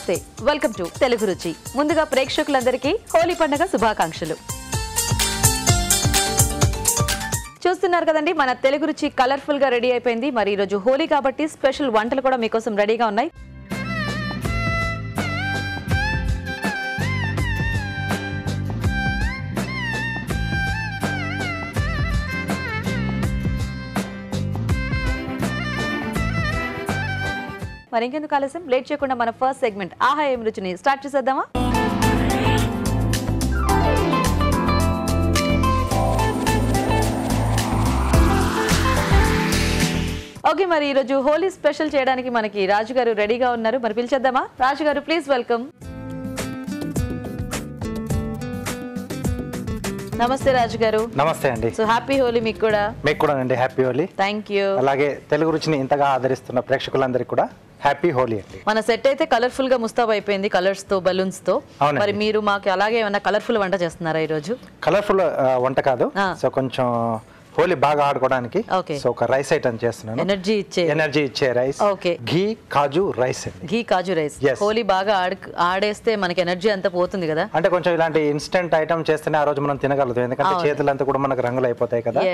నమస్తే welcome to Telugu రుచి. ముందుగా ప్రేక్షకులందరికీ హోలీ పండుగ శుభాకాంక్షలు. చూస్తున్నారు కదండి, మన తెలుగు రుచి కలర్ఫుల్ గా రెడీ అయిపోయింది. మరి ఈ రోజు హోలీ కాబట్టి స్పెషల్ వంటలు కూడా మీకోసం రెడీగా ఉన్నాయి. మరి ఇంకెందుకు ఆలస్యం, లేట్ చేయకుండా మన ఫస్ట్ సెగ్మెంట్ ఆహా ఏం రుచిని స్టార్ట్ చేసేద్దామా? ఓకే, మరి ఈరోజు హోలీ స్పెషల్ చేయడానికి మనకి రాజు గారు రెడీగా ఉన్నారు. మరి పిలిచేద్దామా? రాజు గారు ప్లీజ్ వెల్కమ్. నమస్తే రాజు గారు. నమస్తే అండి. సో హ్యాపీ హోలీ మీకు కూడా. మీకు కూడా అండి హ్యాపీ హోలీ. Thank you. అలాగే తెలుగు రుచిని ఇంతగా ఆదరిస్తున్న ప్రేక్షకులందరికీ కూడా హ్యాపీ హోలీ అండి. మన సెట్ అయితే కలర్ఫుల్ గా ముస్తాబ్ అయిపోయింది, కలర్స్ తో బలూన్స్ తో. మరి మీరు మాకు అలాగే ఏమన్నా కలర్ఫుల్ వంట చేస్తున్నారా ఈ రోజు? కలర్ఫుల్ వంట కాదు, సో కొంచెం హోలీ బాగా ఆడుకోవడానికి సో ఒక రైస్ ఐటమ్ చేస్తున్నాను. ఎనర్జీ ఇచ్చే రైస్. ఓకే, ఘీ కాజు రైస్ అండి. ఘీ కాజు రైస్. హోలీ బాగా ఆడేస్తే మనకి ఎనర్జీ అంతా పోతుంది కదా. అంటే కొంచెం ఇలాంటి ఇన్స్టెంట్ ఐటమ్ చేస్తేనే ఆ రోజు మనం తినగలుగుతాం, ఎందుకంటే చేతులంతా కూడా మనకు రంగులు అయిపోతాయి కదా.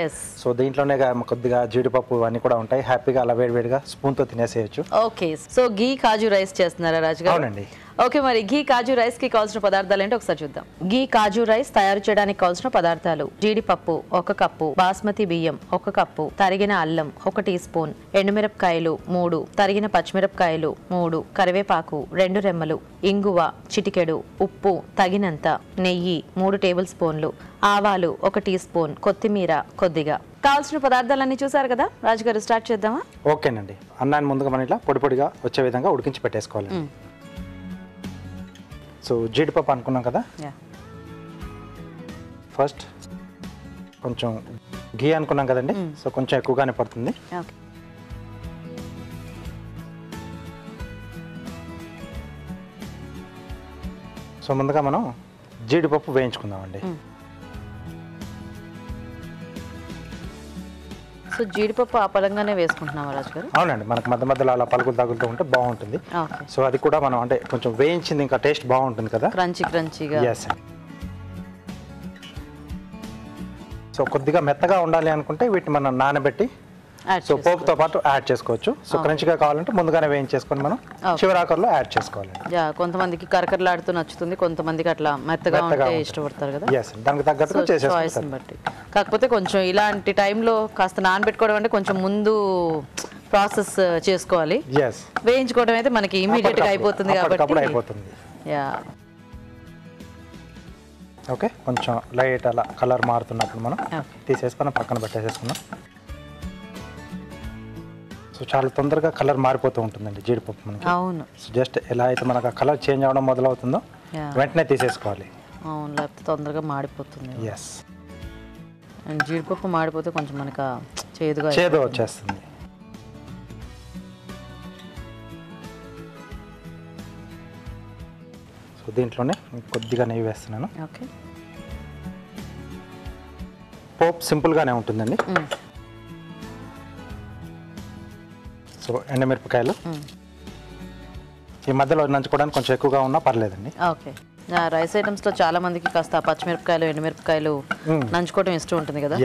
సో దీంట్లోనే కొద్దిగా జీడిపప్పు అన్ని కూడా ఉంటాయి. హ్యాపీగా అలా వేడివేడిగా స్పూన్ తో తినేసేయచ్చు. ఓకే, సో ఘీ కాజు రైస్ చేస్తున్నారా రాజు గారు? అవునండి. ఓకే, మరి ఘీ కాజు రైస్ కి కావాల్సిన పదార్థాలు ఏంటో ఒకసారి చూద్దాం. ఘీ కాజు రైస్ తయారు చేయడానికి కావాల్సిన పదార్థాలు: జీడిపప్పు 1 కప్పు, బాస్మతి బియ్యం 1 కప్పు, తరిగిన అల్లం 1 టీ స్పూన్, ఎండుమిరపకాయలు 3, తరిగిన పచ్చిమిరపకాయలు 3, కరివేపాకు 2 రెమ్మలు, ఇంగువ చిటికెడు, ఉప్పు తగినంత, నెయ్యి 3 టేబుల్ స్పూన్లు, ఆవాలు 1 టీ స్పూన్, కొత్తిమీర కొద్దిగా. కావాల్సిన పదార్థాలన్నీ చూసారు కదా రాజుగారు, స్టార్ట్ చేద్దామా? ఓకేనండి. అన్నాన్ని ముందుగా మనం ఇట్లా పొడి పొడిగా వచ్చే విధంగా ఉడికించి పెట్టేసుకోవాలి. సో జీడిపప్పు అనుకున్నాం కదా, ఫస్ట్ కొంచెం ఘీ అనుకున్నాం కదండి, సో కొంచెం ఎక్కువగానే పడుతుంది. సో ముందుగా మనం జీడిపప్పు వేయించుకుందామండి. సో జీడిపప్పు ఆ పలంగానే వేసుకుంటున్నాం రాజు గారు? అవునండి, మనకు మధ్య మధ్యలో అలా పలుకులు తగులుతూ ఉంటే బాగుంటుంది. సో అది కూడా మనం అంటే కొంచెం వేయించింది ఇంకా టేస్ట్ బాగుంటుంది కదా, క్రంచీగా. ఎస్. సో కొద్దిగా మెత్తగా ఉండాలి అనుకుంటే వీటిని మనం నానబెట్టి సో పోపుతో పాటు యాడ్ చేసుకోవచ్చు. సో క్రంచిగా కావాలంటే ముందుగానే వేయించేసుకొని మనం చివరి ఆఖరిలో యాడ్ చేసుకోవాలి. కొంతమందికి కరకరలాడుతూ నచ్చుతుంది, కొంతమందికి అట్లా మెత్తగా ఉంటే ఇష్టపడతారు కదా. దానికి తగ్గట్టుగా చేసేసుకోవాలి బట్టి. కాకపోతే కొంచెం ఇలాంటి టైంలో కాస్త నానబెట్టుకోవడం అంటే కొంచెం ముందు ప్రాసెస్ చేసుకోవాలి. వేయించుకోవడం అయితే మనకి ఇమీడియట్ గా అయిపోతుంది కాబట్టి అయిపోతుంది. ఓకే, కొంచెం లైట్ అలా కలర్ మారుతున్నప్పుడు మనం తీసేసుకొని పక్కన పెట్టేసేసుకున్నాం. సో చాలా తొందరగా కలర్ మారిపోతూ ఉంటుందండి జీడిపప్పు మనకి. అవును, జస్ట్ ఎలా అయితే మనకు ఆ కలర్ చేంజ్ అవ్వడం మొదలవుతుందో వెంటనే తీసేసుకోవాలి. అవును, లేకపోతే తొందరగా మాడిపోతుంది. ఎస్, జీడిపప్పు మాడిపోతే కొంచెం మనకు చేదు వచ్చేస్తుంది. సో దీంట్లోనే కొద్దిగా నెయ్యి వేస్తున్నాను. ఓకే, పోప్ సింపుల్గానే ఉంటుందండి. సో ఎండుమిరపకాయలు ఈ మధ్యలో నంచుకోవడానికి కొంచెం ఎక్కువగా ఉన్నా పర్లేదండి. ఓకే, రైస్ ఐటమ్స్ లో చాలా మందికి కాస్త పచ్చిమిరపకాయలు ఎండుమిరపకాయలు నంచుకోవడం ఇష్టం ఉంటుంది కదా.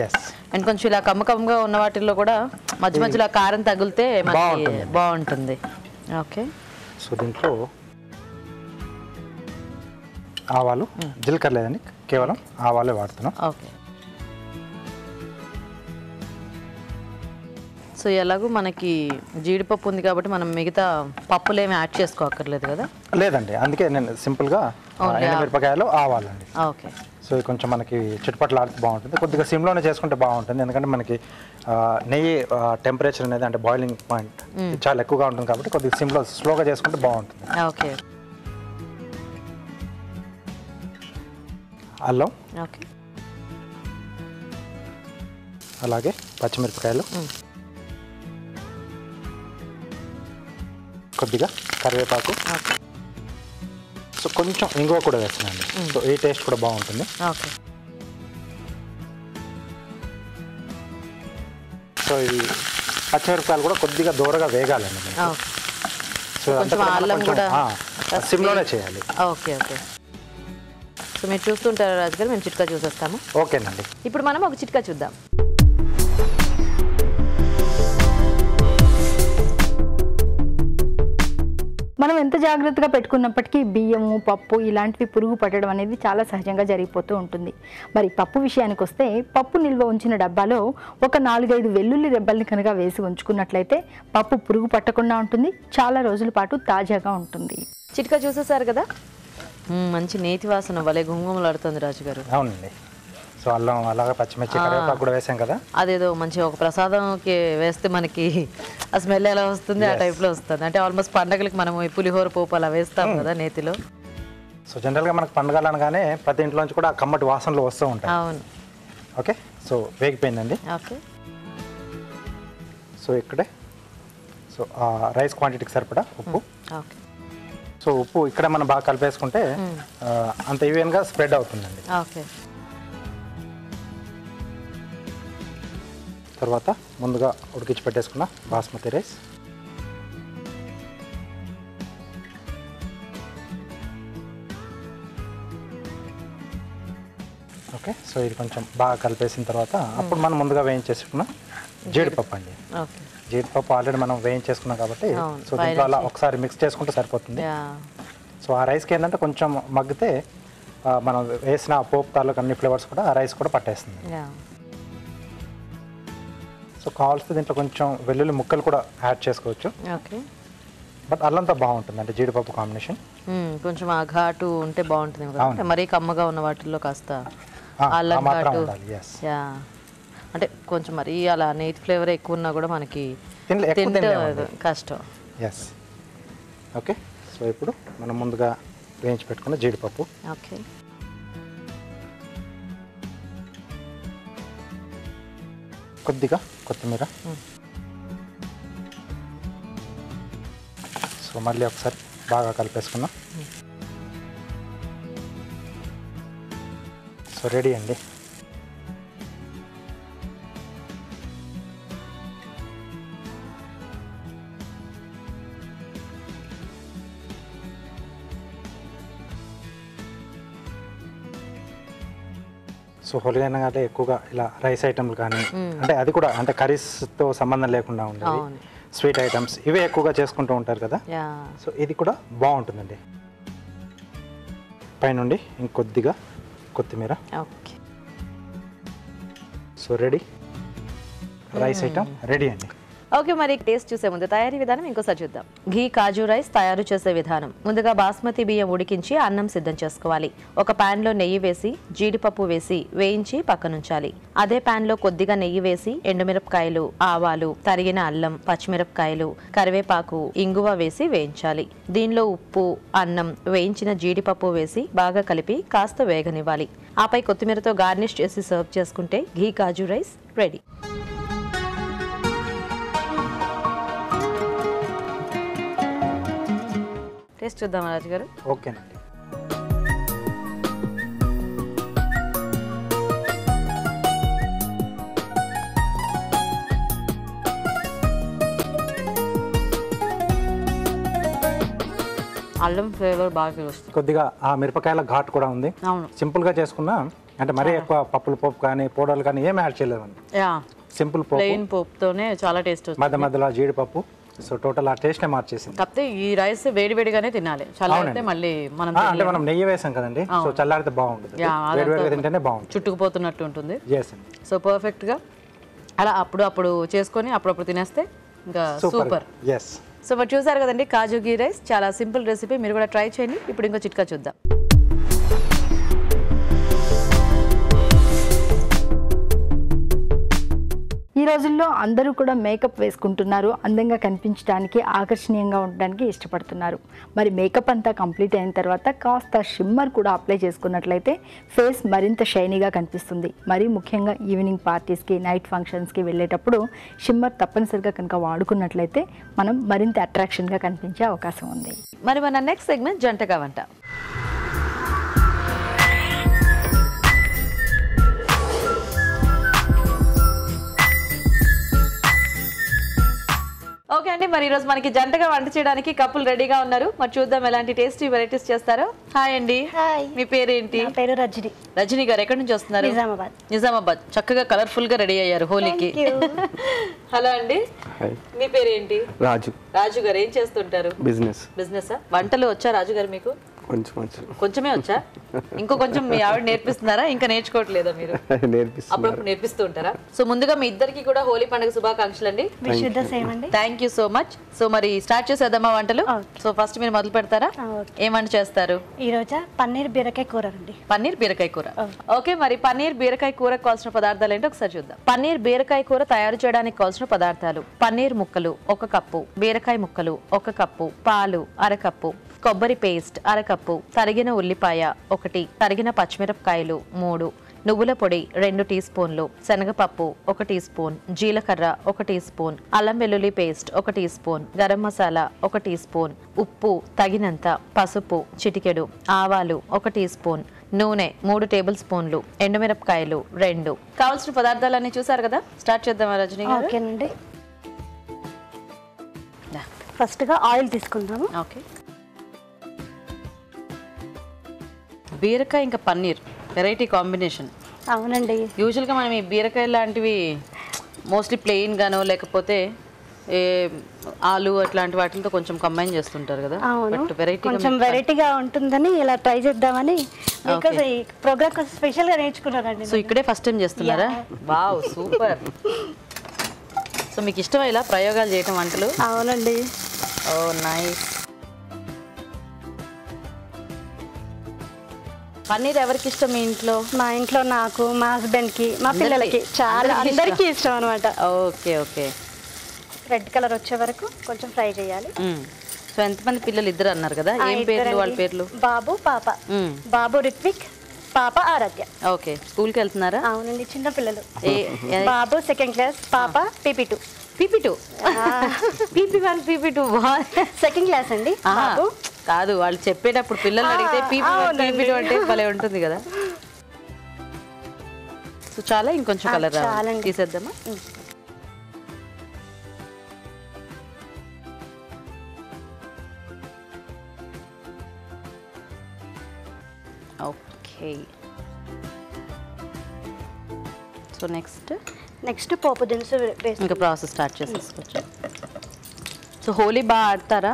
అండ్ కొంచెం ఇలా కమ్మగా ఉన్న వాటిల్లో కూడా మధ్య మధ్యలో కారం తగిలితే బాగుంటుంది. ఓకే, సో దీంట్లో ఆవాలు, జీలకర్ర లేదండి, కేవలం ఆవాలే వాడుతున్నాం. ఓకే, సో ఎలాగో మనకి జీడిపప్పు ఉంది కాబట్టి మనం మిగతా పప్పులు ఏమి యాడ్ చేసుకోక్కర్లేదు కదా. లేదండి, అందుకే నేను సింపుల్గా ఎండుమిరపకాయలు ఆవాలండి. ఓకే, సో కొంచెం మనకి చుట్టుపక్కల ఆడితే బాగుంటుంది. కొద్దిగా సిమ్లోనే చేసుకుంటే బాగుంటుంది, ఎందుకంటే మనకి నెయ్యి టెంపరేచర్ అనేది అంటే బాయిలింగ్ పాయింట్ చాలా ఎక్కువగా ఉంటుంది కాబట్టి కొద్దిగా సిమ్లో స్లోగా చేసుకుంటే బాగుంటుంది. ఓకే, అల్లం, ఓకే, అలాగే పచ్చిమిరపకాయలు, కొద్దిగా కరివేపాకు, సో కొంచెం ఇంగువ కూడా వేస్తున్నాను. సో ఈ టేస్ట్ కూడా బాగుంటుంది. ఓకే, సో ఈ పచ్చిమిరపకాయలు కూడా కొద్దిగా దూరగా వేగాలండి. సో అల్లం కూడా సిమ్లోనే చేయాలి. Okay okay. సో మీరు చూస్తుంటారా రాజు గారు, మేము చిట్కా చూసేస్తాము. ఓకేనండి. ఇప్పుడు మనం ఒక చిట్కా చూద్దాం. మనం ఎంత జాగ్రత్తగా పెట్టుకున్నప్పటికీ బియ్యము, పప్పు ఇలాంటివి పురుగు పట్టడం అనేది చాలా సహజంగా జరిగిపోతూ ఉంటుంది. మరి పప్పు విషయానికి వస్తే పప్పు నిల్వ ఉంచిన డబ్బాలో ఒక 4-5 వెల్లుల్లి రెబ్బల్ని కనుక వేసి ఉంచుకున్నట్లయితే పప్పు పురుగు పట్టకుండా ఉంటుంది, చాలా రోజుల పాటు తాజాగా ఉంటుంది. చిట్కా చూసేసారు కదా, మంచి నేతి వాసన భలే గుమగుమలాడుతుంది రాజు గారు. అవునండి. సో అల్లం అలాగా పచ్చిమిర్చి కరివేపాకు కూడా వేసాం కదా, అదేదో మంచి ఒక ప్రసాదంకి వేస్తే మనకి ఆ స్మెల్ ఎలా వస్తుంది ఆ టైప్లో వస్తుంది. అంటే ఆల్మోస్ట్ పండగలకి మనం ఈ పులిహోర పోపు అలా వేస్తాం కదా నేతిలో. సో జనరల్గా మనకు పండగలు అనగానే ప్రతి ఇంట్లోంచి కూడా కమ్మటి వాసనలు వస్తూ ఉంటాయి. అవును. ఓకే, సో వేగిపోయిందండి. ఓకే. సో ఇక్కడే సో రైస్ క్వాంటిటీకి సరిపడా ఉప్పు. ఓకే. సో ఉప్పు ఇక్కడ మనం బాగా కలిపేసుకుంటే అంత ఈవెన్గా స్ప్రెడ్ అవుతుందండి. ఓకే. తర్వాత ముందుగా ఉడికించి పెట్టేసుకున్న బాస్మతి రైస్, ఓకే. సో ఇది కొంచెం బాగా కలిపేసిన తర్వాత అప్పుడు మనం ముందుగా వేయించేసుకున్న జీడిపప్పు అండి. ఓకే. జీడిపప్పు ఆల్రెడీ మనం వేయించేసుకున్నాం కాబట్టి సో దీంట్లో అలా ఒకసారి మిక్స్ చేసుకుంటే సరిపోతుంది. సో ఆ రైస్కి ఏంటంటే కొంచెం మగ్గితే మనం వేసిన పోపు తాలూకు అన్ని ఫ్లేవర్స్ కూడా ఆ రైస్ కూడా పట్టేస్తుంది. సో కావాల్సి దీంట్లో కొంచెం వెల్లుల్లి ముక్కలు కూడా యాడ్ చేసుకోవచ్చు. ఓకే. బట్ అల్లంతో బాగుంటుంది అంటే జీడిపప్పు కాంబినేషన్. కొంచెం ఆ ఘాటు ఉంటే బాగుంటుంది కదా, మరీ కమ్మగా ఉన్న వాటిల్లో కాస్త అల్లం ఘాటు. యా, అంటే కొంచెం మరీ అలా నేతి ఫ్లేవర్ ఎక్కువ ఉన్నా కూడా మనకి తింటే కష్టం. ఎస్. ఓకే. సో ఇప్పుడు మనం ముందుగా వేయించి పెట్టుకున్న జీడిపప్పు, ఓకే, కొద్దిగా కొత్తిమీర, సో మళ్ళీ ఒకసారి బాగా కలిపేసుకున్నాం. సో రెడీ అండి. సో హోలీ అనగానే ఎక్కువగా ఇలా రైస్ ఐటమ్లు కానీ అంటే అది కూడా అంటే కర్రీస్తో సంబంధం లేకుండా ఉండేది స్వీట్ ఐటమ్స్ ఇవే ఎక్కువగా చేసుకుంటూ ఉంటారు కదా. సో ఇది కూడా బాగుంటుందండి. పైనుండి ఇంకొద్దిగా కొత్తిమీర. Okay. So ready, rice item ready అండి. ఓకే, మరి టేస్ట్ చూసే ముందు తయారీ విధానం ఇంకోసారి చూద్దాం. ఘీ కాజు రైస్ తయారు చేసే విధానం. ముందుగా బాస్మతి బియ్యం ఉడికించి అన్నం సిద్ధం చేసుకోవాలి. ఒక పాన్ లో నెయ్యి వేసి జీడిపప్పు వేసి వేయించి పక్కనుంచాలి. అదే పాన్ లో కొద్దిగా నెయ్యి వేసి ఎండుమిరపకాయలు, ఆవాలు, తరిగిన అల్లం, పచ్చిమిరపకాయలు, కరివేపాకు, ఇంగువ వేసి వేయించాలి. దీనిలో ఉప్పు, అన్నం, వేయించిన జీడిపప్పు వేసి బాగా కలిపి కాస్త వేగనివ్వాలి. ఆపై కొత్తిమీరతో గార్నిష్ చేసి సర్వ్ చేసుకుంటే ఘీ కాజు రైస్ రెడీ. టేస్ట్ చూద్దాం రాజు గారు. ఓకేనండి. అల్లం ఫ్లేవర్ బాగా వస్తుంది. కొద్దిగా ఆ మిరపకాయల ఘాట్ కూడా ఉంది. అవును. సింపుల్గా చేసుకున్నా అంటే మరీ ఎక్కువ పప్పుల పోపు కానీ పౌడర్లు కానీ ఏం యాడ్ చేయలేదండి. సింపుల్ ప్లెయిన్ పోపుతోనే చాలా టేస్ట్ వస్తుంది. మధ్య మధ్యలో జీడిపప్పు. సో టోటల్ ఆ టేస్ట్నే మార్చేసింది. కాకపోతే ఈ రైస్ వేడివేడిగానే తినాలి, చల్లారితే మళ్ళీ మనం అంటే మనం నెయ్యి వేసాం కదండి, సో చల్లారితే బాగుంటుంది. వేడివేడిగా తింటేనే బాగుంటుంది, చుట్టుకుపోతున్నట్టు ఉంటుంది. ఎస్ అండి. సో పర్ఫెక్ట్గా అలా అప్పుడు చేసుకొని అప్పుడప్పుడు తినేస్తే ఇంకా సూపర్. ఎస్. సో మరి చూసారు కదండి కాజు ఘీ రైస్, చాలా సింపుల్ రెసిపీ, మీరు కూడా ట్రై చేయండి. ఇప్పుడు ఇంకో చిట్కా చూద్దాం. ఈ రోజుల్లో అందరూ కూడా మేకప్ వేసుకుంటున్నారు, అందంగా కనిపించడానికి, ఆకర్షణీయంగా ఉండడానికి ఇష్టపడుతున్నారు. మరి మేకప్ అంతా కంప్లీట్ అయిన తర్వాత కాస్త షిమ్మర్ కూడా అప్లై చేసుకున్నట్లయితే ఫేస్ మరింత షైనీగా కనిపిస్తుంది. మరి ముఖ్యంగా ఈవినింగ్ పార్టీస్కి, నైట్ ఫంక్షన్స్కి వెళ్ళేటప్పుడు షిమ్మర్ తప్పనిసరిగా కనుక వాడుకున్నట్లయితే మనం మరింత అట్రాక్షన్గా కనిపించే అవకాశం ఉంది. మరి మన నెక్స్ట్ సెగ్మెంట్ జంటగా వంట. ఓకే ఓకే అండి, మరి ఈరోజు మనకి జంటగా వంట చేయడానికి కపుల్ రెడీగా ఉన్నారు. మరి చూద్దాం ఎలాంటి టేస్టీ వెరైటీస్ చేస్తారో. హాయ్ అండి. హాయ్. మీ పేరేంటి? నా పేరు రజని. రజని గారు ఎక్కడి నుంచి వస్తున్నారు? నిజామాబాద్. నిజామాబాద్. చక్కగా కలర్ఫుల్ గా రెడీ అయ్యారు హోలీకి. హలో అండి, మీ పేరేంటి? రాజు. రాజు గారు ఏం చేస్తుంటారు? బిజినెస్. బిజినెస్. వంటలు వచ్చా రాజు గారు మీకు? కొంచెమే వచ్చా? ఇంకో కొంచెం మీ ఆవిడ నేర్పిస్తున్నారా? ఇంకా నేర్చుకోవట్లేదా మీరు? అప్పుడప్పుడు నేర్పిస్తూ ఉంటారా? సో ముందుగా మీ ఇద్దరికి కూడా హోలీ పండుగ శుభాకాంక్షలు అండి. Thank you so much. So మరి స్టార్ట్ చేసేద్దామా వంటలు? సో ఫస్ట్ మీరు మొదలు పెడతారా? ఏం వంట చేస్తారు ఈ రోజు? పన్నీర్ బీరకాయ కూర అండి. పన్నీర్ బీరకాయ కూర. ఓకే, మరి పన్నీర్ బీరకాయ కూరకు కావాల్సిన పదార్థాలు ఏంటో ఒకసారి చూద్దాం. పన్నీర్ బీరకాయ కూర తయారు చేయడానికి కావాల్సిన పదార్థాలు: పన్నీర్ ముక్కలు 1 కప్పు, బీరకాయ ముక్కలు 1 కప్పు, పాలు 1/2 కప్పు, కొబ్బరి పేస్ట్ 1/2 కప్పు, తరిగిన ఉల్లిపాయ 1, తరిగిన పచ్చిమిరపకాయలు 3, నువ్వుల పొడి 2 టీ స్పూన్లు, శనగపప్పు 1 టీ స్పూన్, జీలకర్ర 1 టీ స్పూన్, అల్లం వెల్లుల్లి paste 1 teaspoon, garam masala 1 teaspoon, ఉప్పు తగినంత, పసుపు చిటికెడు, ఆవాలు 1 టీ స్పూన్, నూనె 3 టేబుల్ స్పూన్లు, ఎండుమిరపకాయలు 2. కావాల్సిన పదార్థాలన్నీ చూసారు కదా, స్టార్ట్ చేద్దామా రజనీ గారు? ఓకేనండి. ఫస్ట్ గా ఆయిల్ తీసుకుందాము. ఓకే. బీరకాయ ఇంకా పన్నీర్ వెరైటీ కాంబినేషన్. అవునండి. యూజువల్గా మనం ఈ బీరకాయ లాంటివి మోస్ట్లీ ప్లెయిన్ గానో లేకపోతే ఆలు అట్లాంటి వాటితో కొంచెం కంబైన్ చేస్తుంటారు కదా. కొంచెం వెరైటీగా ఉంటుందని ఇలా ట్రై చేద్దామని ఈ ప్రోగ్రామ్ కోసం స్పెషల్ గా నేర్చుకున్నానండి. సో ఇక్కడే ఫస్ట్ టైం చేస్తున్నారా? Wow, super. సో మీకు ఇష్టమా ఇలా ప్రయోగాలు చేయటం వంటలు? అవునండి. ఓ నైస్. పన్నీర్ ఎవరికి ఇష్టం మీ ఇంట్లో? మా ఇంట్లో నాకు, మా హస్బెండ్ కి, మా పిల్లలకి, చాలా అందరికీ ఇష్టం అనమాట. Okay okay. రెడ్ కలర్ వచ్చే వరకు కొంచెం ఫ్రై చేయాలి. సో ఎంతమంది పిల్లలు? 2 అన్నారు కదా, ఏం పేర్లు వాళ్ళ పేర్లు? బాబు, పాప. బాబు రిత్విక్, పాప ఆరాధ్య. ఓకే, స్కూల్ కి వెళ్తున్నారా? అవునండి, చిన్న పిల్లలు. బాబు 2nd క్లాస్, పాప PP2. PP2 PP1 PP2 2nd class అండి. బాబు కాదు, వాళ్ళు చెప్పేటప్పుడు పిల్లలు అడిగితే PP1 PP2 అంటే భలే ఉంటుంది కదా. సో చాలా ఇంకొంచెం కలర్ తీసేద్దామా? ఓకే. సో నెక్స్ట్ పోపు దినుసు ఇంకా ప్రాసెస్ స్టార్ట్ చేసేసుకోవచ్చు. సో హోలీ బాగా ఆడతారా?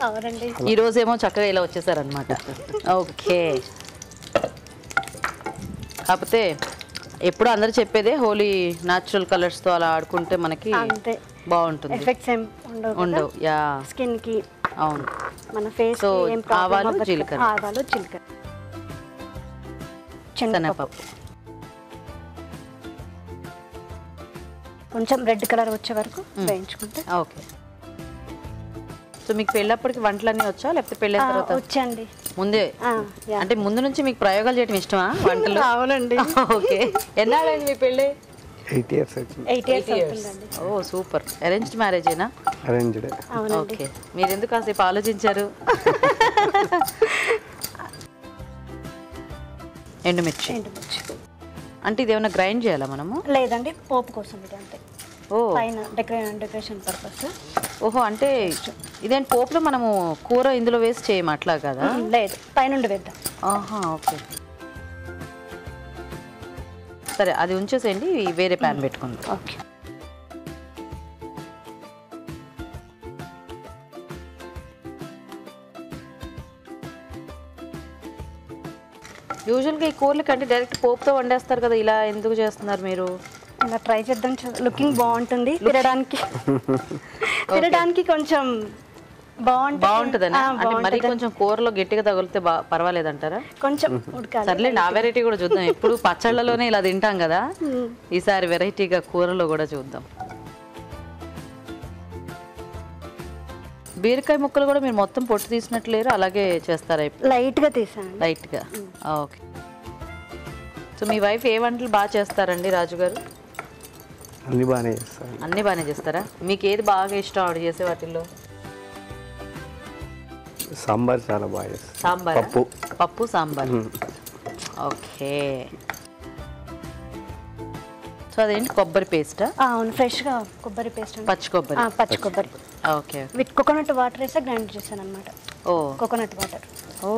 అవునండి. ఈ రోజేమో చక్కగా ఇలా వచ్చేసారనమాట. ఓకే. కాకపోతే ఎప్పుడు అందరు చెప్పేదే హోలీ న్యాచురల్ కలర్స్ తో అలా ఆడుకుంటే మనకి బాగుంటుంది. ఎఫెక్ట్స్ ఏం ఉండవు. యా, స్కిన్ కి. అవును. మన ఫేస్ ఏం ఆవాలు జీలకర్ర, శనగపప్పు కొంచెం రెడ్ కలర్ వచ్చే వరకు వేయించుకుంటే. ఓకే. సో మీకు పెళ్ళప్పటికి వంటలన్నీ వచ్చా లేకపోతే పెళ్ళైన తర్వాత? వచ్చండి. ముందే అంటే ముందు నుంచి మీకు ప్రయోగాలు చేయడం ఇష్టమా వంటలు? అవునండి. ఓకే. ఎన్నాళ్ళైంది మీ పెళ్ళి? 8 years. 8 years. ఓ సూపర్. అరేంజ్డ్ మ్యారేజేనా? అరేంజ్డ్. ఓకే. మీరు ఎందుకు కాసేపు ఆలోచించారు? ఎండుమిర్చి అంటే ఇది ఏమైనా గ్రైండ్ చేయాలా మనము? లేదండి, పోపు కోసం ఇది అంతే. ఓ, పైన డెకరేషన్ పర్పస్. ఓహో, అంటే ఇదేంటి పోపులో మనము కూర ఇందులో వేసి చేయము అట్లా కదా? లేదు, పైనుండి వేద్దాం. ఆహా, ఓకే. సరే, అది ఉంచేసేయండి, వేరే ప్యాన్ పెట్టుకుందాం. ఓకే. యూజువల్గా ఈ కూరలకి అంటే డైరెక్ట్ పోపుతో వండేస్తారు కదా, ఇలా ఎందుకు చేస్తున్నారు మీరు? ఇలా ట్రై చేద్దాం, లుకింగ్ బాగుంటుంది, తినడానికి కొంచెం బాగుంటుందని. అంటే మరి కొంచెం కూరలో గట్టిగా తగిలితే పర్వాలేదంటారా? కొంచెం ఉడకాలి. సర్లే, నా వెరైటీ కూడా చూద్దాం. ఎప్పుడు పచ్చళ్ళలోనే ఇలా తింటాం కదా, ఈసారి వెరైటీగా కూరలో కూడా చూద్దాం. బీరకాయ ముక్కలు కూడా మీరు మొత్తం పొట్టు తీసినట్లేరు, అలాగే చేస్తారా? లైట్ గా తీసాను. లైట్ గా. ఓకే. సో మీ వైఫ్ ఏ వంటలు బాగా చేస్తారండి రాజు గారు? అన్ని బాగానే చేస్తారు. అన్ని బాగానే చేస్తారా? మీకు ఏది బాగా ఇష్టం ఆవిడ చేసే వాటిల్లో? సాంబార్ చాలా బాగా చేస్తారు. సాంబార్, పప్పు సాంబార్. ఓకే. సో అదేంటి, కొబ్బరి పేస్టా? అవును, ఫ్రెష్ గా కొబ్బరి పేస్ట్. పచ్చి కొబ్బరి. పచ్చి కొబ్బరి. ఓకే విత్ కోకోనట్ వాటర్ వేస్తే గ్రైండ్ చేశాను అనమాట. ఓ కోకోనట్ వాటర్. ఓ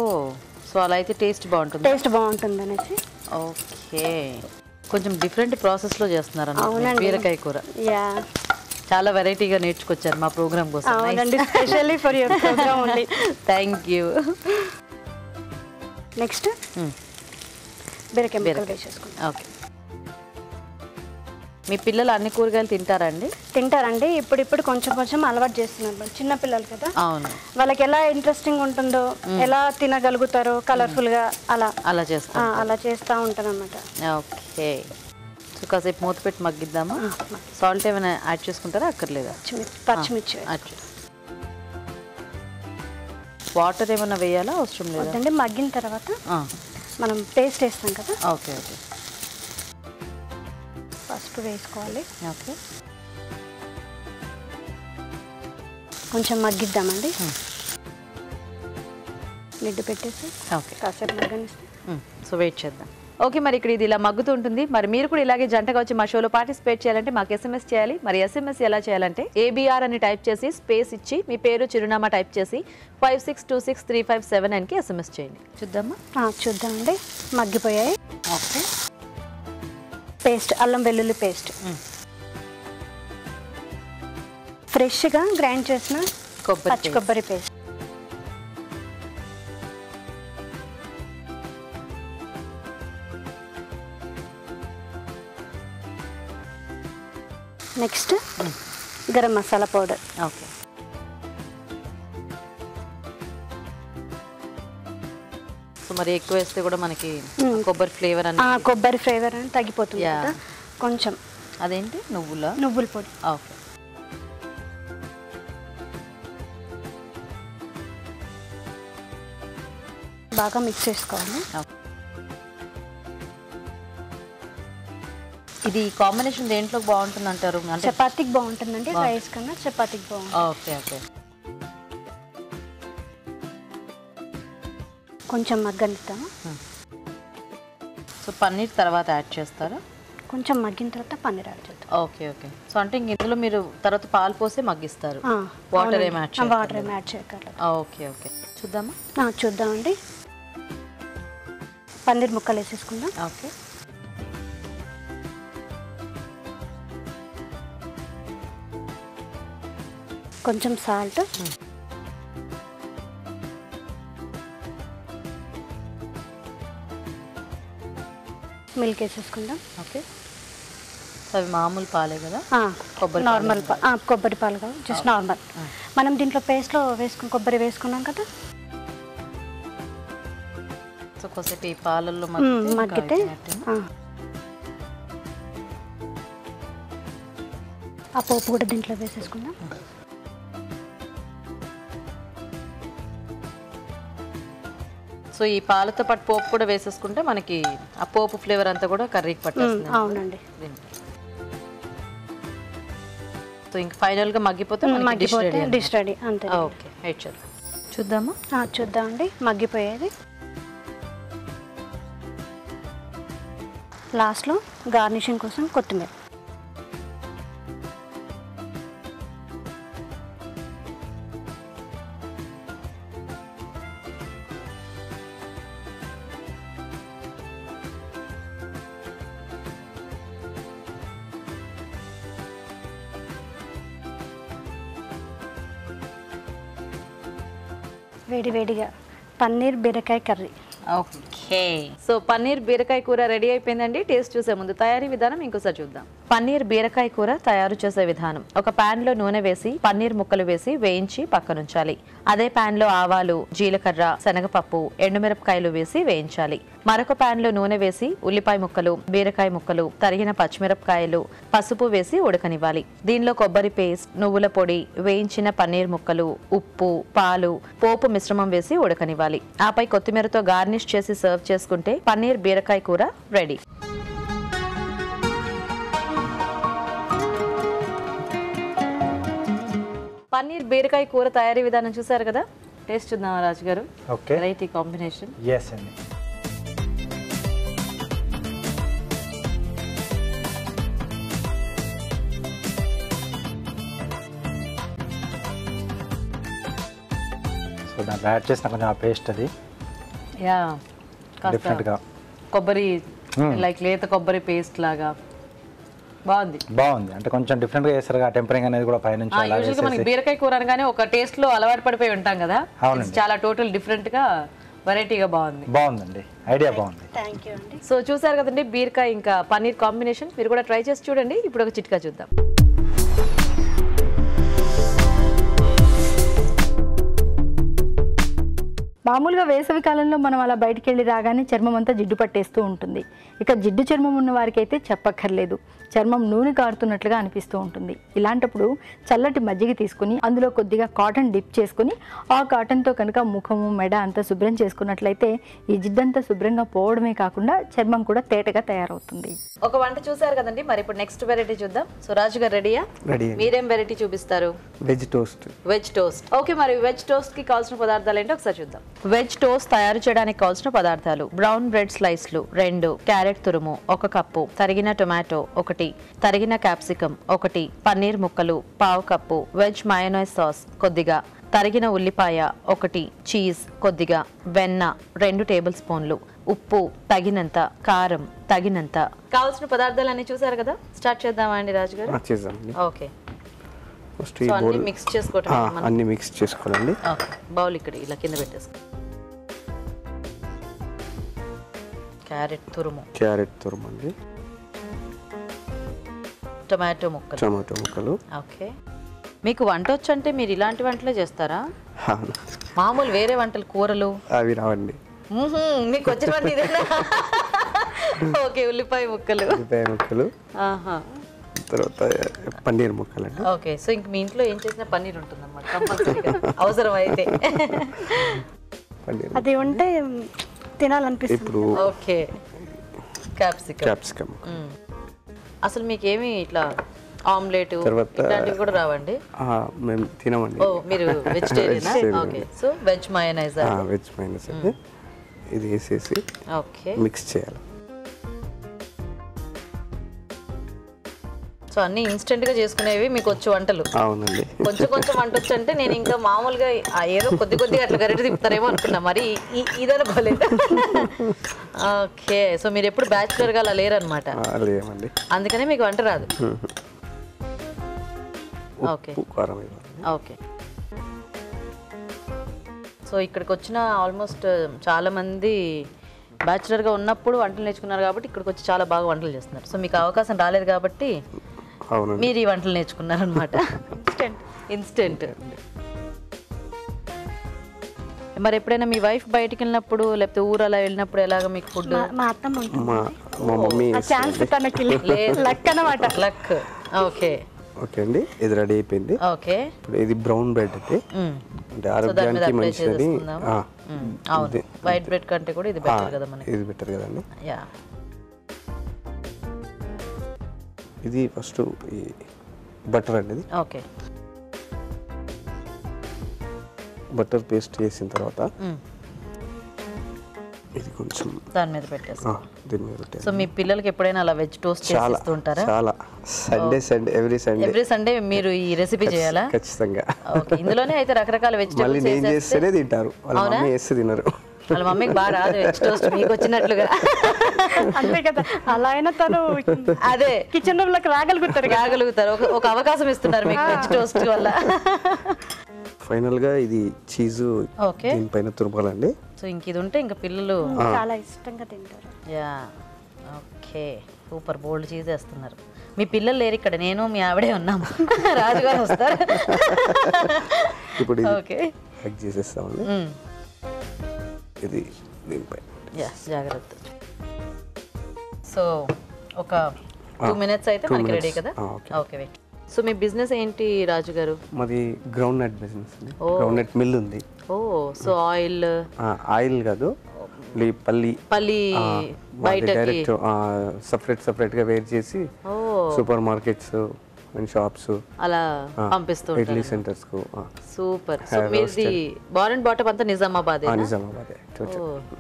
సో అలా అయితే టేస్ట్ బాగుంటుంది. టేస్ట్ బాగుంటుంది అనేసి. ఓకే కొంచెం డిఫరెంట్ ప్రాసెస్లో చేస్తున్నారు అవునండి. బీరకాయ కూర. యా చాలా వెరైటీగా నేర్చుకొచ్చారు మా ప్రోగ్రామ్ కోసం. అవునండి, specially for your program only. Thank you. Next బీరకాయ ముక్కలు వేసేసుకుంటాం. ఓకే మీ పిల్లలు అన్ని కూరగాయలు తింటారా అండి? తింటారండి. ఇప్పుడు కొంచెం కొంచెం అలవాటు చేస్తున్నారు. చిన్న పిల్లలు కదా, అవును. వాళ్ళకి ఎలా ఇంట్రెస్టింగ్ ఉంటుందో, ఎలా తినగలుగుతారో కలర్ఫుల్గా అలా చేస్తూ ఉంటాను అనమాట. ఓకే సో కాసేపు మూత పెట్టి మగ్గిద్దామా? సాల్ట్ ఏమైనా యాడ్ చేసుకుంటారా అక్కర్లేదా? పచ్చిమిర్చి వాటర్ ఏమైనా వేయాలా? అవసరం లేదా? వద్దండి. మగ్గిన తర్వాత మనం పేస్ట్ వేస్తాం కదా. ఓకే ఓకే పసుపు వేసుకోవాలి. ఓకే కొంచెం మగ్గిద్దామండి. లిడ్ పెట్టేసి ఓకే కాసేపు మగ్గనిస్తే. సో వెయిట్ చేద్దాం. ఓకే మరి ఇక్కడ ఇది ఇలా మగ్గుతూ ఉంటుంది. మరి మీరు కూడా ఇలాగే జంటగా వచ్చి మా షోలో పార్టిసిపేట్ చేయాలంటే మాకు SMS చేయాలి. మరి SMS ఎలా చేయాలంటే ABR అని టైప్ చేసి స్పేస్ ఇచ్చి మీ పేరు చిరునామా టైప్ చేసి 56263579కి SMS చేయండి. చూద్దామా? చూద్దామండి. మగ్గిపోయాయి. ఓకే పేస్ట్, అల్లం వెల్లుల్లి పేస్ట్ ఫ్రెష్గా గ్రైండ్ చేసిన పచ్చి కొబ్బరి paste. Next garam masala powder. Okay so మరి ఎక్కువ వేస్తే కూడా మనకి కొబ్బరి ఫ్లేవర్ అని కొబ్బరి ఫ్లేవర్ అని తగ్గిపోతుంది కదా కొంచెం. అదేంటి నువ్వుల పొడి. ఓకే బాగా మిక్స్ చేసుకోవాలి. ఇది కాంబినేషన్ దేంట్లో బాగుంటుంది అంటారు? చపాతీకి బాగుంటుందండి. రైస్ కన్నా చపాతీకి బాగుంటుంది. ఓకే ఓకే కొంచెం మగ్గనిస్తాము. సో పన్నీర్ తర్వాత యాడ్ చేస్తారా? కొంచెం మగ్గిన తర్వాత పన్నీర్ యాడ్ చేస్తాం. ఓకే ఓకే సో అంటే ఇందులో మీరు తర్వాత పాలు పోసి మగ్గిస్తారు. వాటర్ ఏం యాడ్ చేయాలి? వాటర్ ఏం యాడ్ చేయక్కర్లేదు. ఓకే ఓకే చూద్దామా? చూద్దామండి. పన్నీర్ ముక్కలు వేసేసుకుందాం. ఓకే కొంచెం సాల్ట్, మిల్క్ వేసేసుకుందాం. ఓకే అవి మామూలు పాలే కదా? నార్మల్ కొబ్బరి పాలు కాదు, జస్ట్ నార్మల్. మనం దీంట్లో పేస్ట్లో కొబ్బరి వేసుకున్నాం కదా. సో కొద్దిసేపు ఈ పాలల్లో మగ్గితే ఆ పోపు కూడా దీంట్లో వేసేసుకుందాం. సో ఈ పాలతో పాటు పోపు కూడా వేసేసుకుంటే మనకి ఆ పోపు ఫ్లేవర్ అంతా కూడా కర్రీకి పట్టేస్తుంది. అవునండి. సో ఇంకా ఫైనల్గా మగ్గిపోతే డిష్ రెడీ అంతే. ఓకే వెయిట్ చేద్దాం. చూద్దామా? చూద్దామండి. మగ్గిపోయేది. లాస్ట్లో గార్నిషింగ్ కోసం కొత్తిమీర. వేడివేడిగా పన్నీర్ బీరకాయ కర్రీ. ఓకే సో పన్నీర్ బీరకాయ కూర రెడీ అయిపోయిందండి. టేస్ట్ చూసే ముందు తయారీ విధానం ఇంకోసారి చూద్దాం. పన్నీర్ బీరకాయ కూర తయారు చేసే విధానం: ఒక పాన్ లో నూనె వేసి పన్నీర్ ముక్కలు వేసి వేయించి పక్కనుంచాలి. అదే పాన్ లో ఆవాలు, జీలకర్ర, శనగపప్పు, ఎండుమిరపకాయలు వేసి వేయించాలి. మరొక పాన్ లో నూనె వేసి ఉల్లిపాయ ముక్కలు, బీరకాయ ముక్కలు, తరిగిన పచ్చిమిరపకాయలు, పసుపు వేసి ఉడకనివ్వాలి. దీనిలో కొబ్బరి పేస్ట్, నువ్వుల పొడి, వేయించిన పన్నీర్ ముక్కలు, ఉప్పు, పాలు, పోపు మిశ్రమం వేసి ఉడకనివ్వాలి. ఆపై కొత్తిమీరతో గార్నిష్ చేసి సర్వ్ చేసుకుంటే పన్నీర్ బీరకాయ కూర రెడీ. పన్నీర్ బీరకాయ కూర తయారీ విధానం చూసారు కదా. టేస్ట్ చూద్దాం రాజు గారు. Okay variety combination. ఎస్ అండి. ఇప్పుడు దాంట్లో యాడ్ చేసిన కొంచెం ఆ పేస్ట్ అది యా డిఫరెంట్గా కొబ్బరి లైక్ లేత కొబ్బరి పేస్ట్ లాగా బాగుంది. అంటే కొంచెం డిఫరెంట్గా చేస్తారు ఆ టెంపరింగ్ అనేది కూడా పైనుంచి అలా యూజువల్గా మనకి బీరకాయ కూర అనగానే ఒక టేస్ట్ లో అలవాటు పడిపోయి ఉంటాం కదా, చాలా టోటల్ డిఫరెంట్ గా వెరైటీగా బాగుందండి. ఐడియా బాగుంది. థ్యాంక్ యూ అండి. సో చూసారు కదండి బీరకాయ ఇంకా పన్నీర్ కాంబినేషన్, మీరు కూడా ట్రై చేసి చూడండి. ఇప్పుడు ఒక చిట్కా చూద్దాం. మామూలుగా వేసవి కాలంలో మనం అలా బయటికి వెళ్ళి రాగానే చర్మం అంతా జిడ్డు పట్టేస్తూ ఉంటుంది. ఇక జిడ్డు చర్మం ఉన్న వారికి అయితే చెప్పక్కర్లేదు, చర్మం నూనె కారుతున్నట్లుగా అనిపిస్తూ ఉంటుంది. ఇలాంటప్పుడు చల్లటి మజ్జిగ తీసుకుని అందులో కొద్దిగా కాటన్ డిప్ చేసుకుని ఆ కాటన్తో కనుక ముఖము మెడ అంతా శుభ్రం చేసుకున్నట్లయితే ఈ జిడ్డంతా శుభ్రంగా పోవడమే కాకుండా చర్మం కూడా తేటగా తయారవుతుంది. ఒక వంట చూసారు కదండి, మరి ఇప్పుడు నెక్స్ట్ వెరైటీ చూద్దాం. సో రాజు గారు రెడీయా? రెడీ. మీరేం వెరైటీ చూపిస్తారు? Veg toast. Veg toast. Okay, మరి వెజ్ టోస్ట్ కి కావాల్సిన పదార్థాలు ఏంటో ఒకసారి చూద్దాం. వెజ్ టోస్ట్ తయారు చేయడానికి కావాల్సిన పదార్థాలు: బ్రౌన్ బ్రెడ్ స్లైస్లు 2, క్యారెట్ తురుము 1 కప్పు, తరిగిన టొమాటో 1, తరిగిన క్యాప్సికం 1, పన్నీర్ ముక్కలు 1/2 కప్పు, వెజ్ మయోనైస్ సాస్ కొద్దిగా, తరిగిన ఉల్లిపాయ 1, చీజ్ కొద్దిగా, వెన్న 2 టేబుల్ స్పూన్లు, ఉప్పు తగినంత, కారం తగినంత. కావాల్సిన పదార్థాలన్నీ చూసారు కదా, స్టార్ట్ చేద్దామా అండి రాజు గారు? చేద్దామండి. ఓకే, ఫస్ట్ సో అన్ని మిక్స్ చేసుకోవటం. అన్ని మిక్స్ చేసుకోవాలండి. ఓకే, బౌల్ ఇక్కడ ఇలా కింద పెట్టేసుకో. క్యారెట్ తురుము అండి, టొమాటో ముక్కలు. ఓకే, మీకు వంట వచ్చంటే మీరు ఇలాంటి వంటలే చేస్తారా? మామూలు వేరే వంటలు కూరలు అవి రావండి. మీకు వచ్చిన వంట ఇదేనా? ఓకే, ఉల్లిపాయ ముక్కలు, తర్వాత పన్నీర్ ముక్కలు అండి. ఓకే, సో ఇంక మీ ఇంట్లో ఏం చేసినా పన్నీర్ ఉంటుంది అన్నమాట కంపల్సరీగా, అవసరం అయితే. అది ఉంటే తినాలనిపిస్తుంది ఇప్పుడు. Okay, capsicum. అసలు మీకేమి ఇట్లా ఆమ్లెట్ ఇట్లాంటివి కూడా రావండి? మేము తినమండి. ఓ, మీరు వెజిటేరియనా? ఓకే, సో వెజ్ మయోనైజ్ అండి, ఇది వేసేసి ఓకే మిక్స్ చేయాలి. సో అన్ని ఇన్స్టెంట్ గా చేసుకునేవి మీకు వచ్చు వంటలు? అవునండి. కొంచెం వంట వచ్చు అంటే నేను ఇంకా మామూలుగా ఏదో కొద్దిగా అట్లా గరిటె తిప్పుతారేమో అనుకున్నా, మరి ఇదనుకోలేదు. ఓకే, సో మీరు ఎప్పుడు బ్యాచులర్ గా అలా లేరనమాట, అందుకనే మీకు వంట రాదు. ఓకే ఓకే, సో ఇక్కడికి వచ్చిన ఆల్మోస్ట్ చాలా మంది బ్యాచులర్గా ఉన్నప్పుడు వంటలు నేర్చుకున్నారు కాబట్టి ఇక్కడికి వచ్చి చాలా బాగా వంటలు చేస్తున్నారు. సో మీకు అవకాశం రాలేదు కాబట్టి మీరు ఈ వంటలు నేర్చుకున్నారనమాట. ఇన్స్టెంట్. మరి ఎప్పుడైనా మీ వైఫ్ బయటికి వెళ్ళినప్పుడు లేకపోతే ఊరు అలా వెళ్ళినప్పుడు ఎలాగ మీకు ఫుడ్? మా అత్తమ్మ లక్. ఓకే ఓకే అండి, ఇది రెడీ అయిపోయింది. ఓకే, ఇప్పుడు ఇది బ్రౌన్ బ్రెడ్ అంటే ఆరోగ్యానికి మంచిది. అవును, వైట్ బ్రెడ్ కంటే కూడా ఇది బెటర్ కదా మనకి. ఇది బెటర్ కదండి. యా, ఇది ఫస్ట్ ఈ బటర్ అండి. ఇది ఓకే, బటర్ పేస్ట్ చేసిన తర్వాత ఇది కొంచెం దాని మీద పెట్టేస్తా. దీని మీద పెట్టేసి. సో మీ పిల్లలకి ఎప్పుడైనా అలా వెజ్ టోస్ట్ చేస్తూ ఉంటారా? చాలా సండే ఎవ్రీ సండే మీరు ఈ రెసిపీ చేయాలా? ఖచ్చితంగా. ఓకే, ఇందులోనే అయితే రకరకాల వెజిటబుల్స్ నేను చేస్తేనే తింటారు, వాళ్ళ మమ్మీ చేస్తే తినరు. వాళ్ళ మమ్మీకి బాగా రాదు వెజ్ టోస్ట్, మీకు వచ్చినట్లుగా. అంతే కదా, అలా అయినా తను అదే కిచెన్ రూమ్ లోకి రాగలుగుతారు. ఒక అవకాశం ఇస్తున్నారు మీకు వెజ్ టోస్ట్ వల్ల. ఫైనల్ గా ఇది చీజ్ దీనిపైన తురపాలండి. సో ఇంక ఇది ఉంటే ఇంకా పిల్లలు చాలా ఇష్టంగా తింటారు. Yeah, okay, super. Bold cheese వేస్తున్నారు. మీ పిల్లలు లేరు ఇక్కడ, నేను మీ ఆవిడే ఉన్నాము. రాజుగారు వస్తారు. ఇప్పుడు ఓకే, హ్యాక్ చేసేస్తామండి. ఇది దీనిపై జాగ్రత్త. సో ఒక 2 minutes అయితే మనకి రెడీ కదా? Okay, wait. సో మీ బిజినెస్ ఏంటి రాజు గారు? మాది గ్రౌండ్ నట్ బిజినెస్ అండి. గ్రౌండ్ నట్ మిల్ ఉంది. ఓ, సో ఆయిల్ కాదు, పల్లి డైరెక్ట్ సపరేట్ గా వేర్ చేసి సూపర్ మార్కెట్స్ అండ్ షాప్స్ అలా పంపిస్తూ ఉంటారు, ఇడ్లీ సెంటర్స్ కు. సూపర్. సో మీది బార్ అండ్ బాటమ్ అంతా నిజామాబాద్?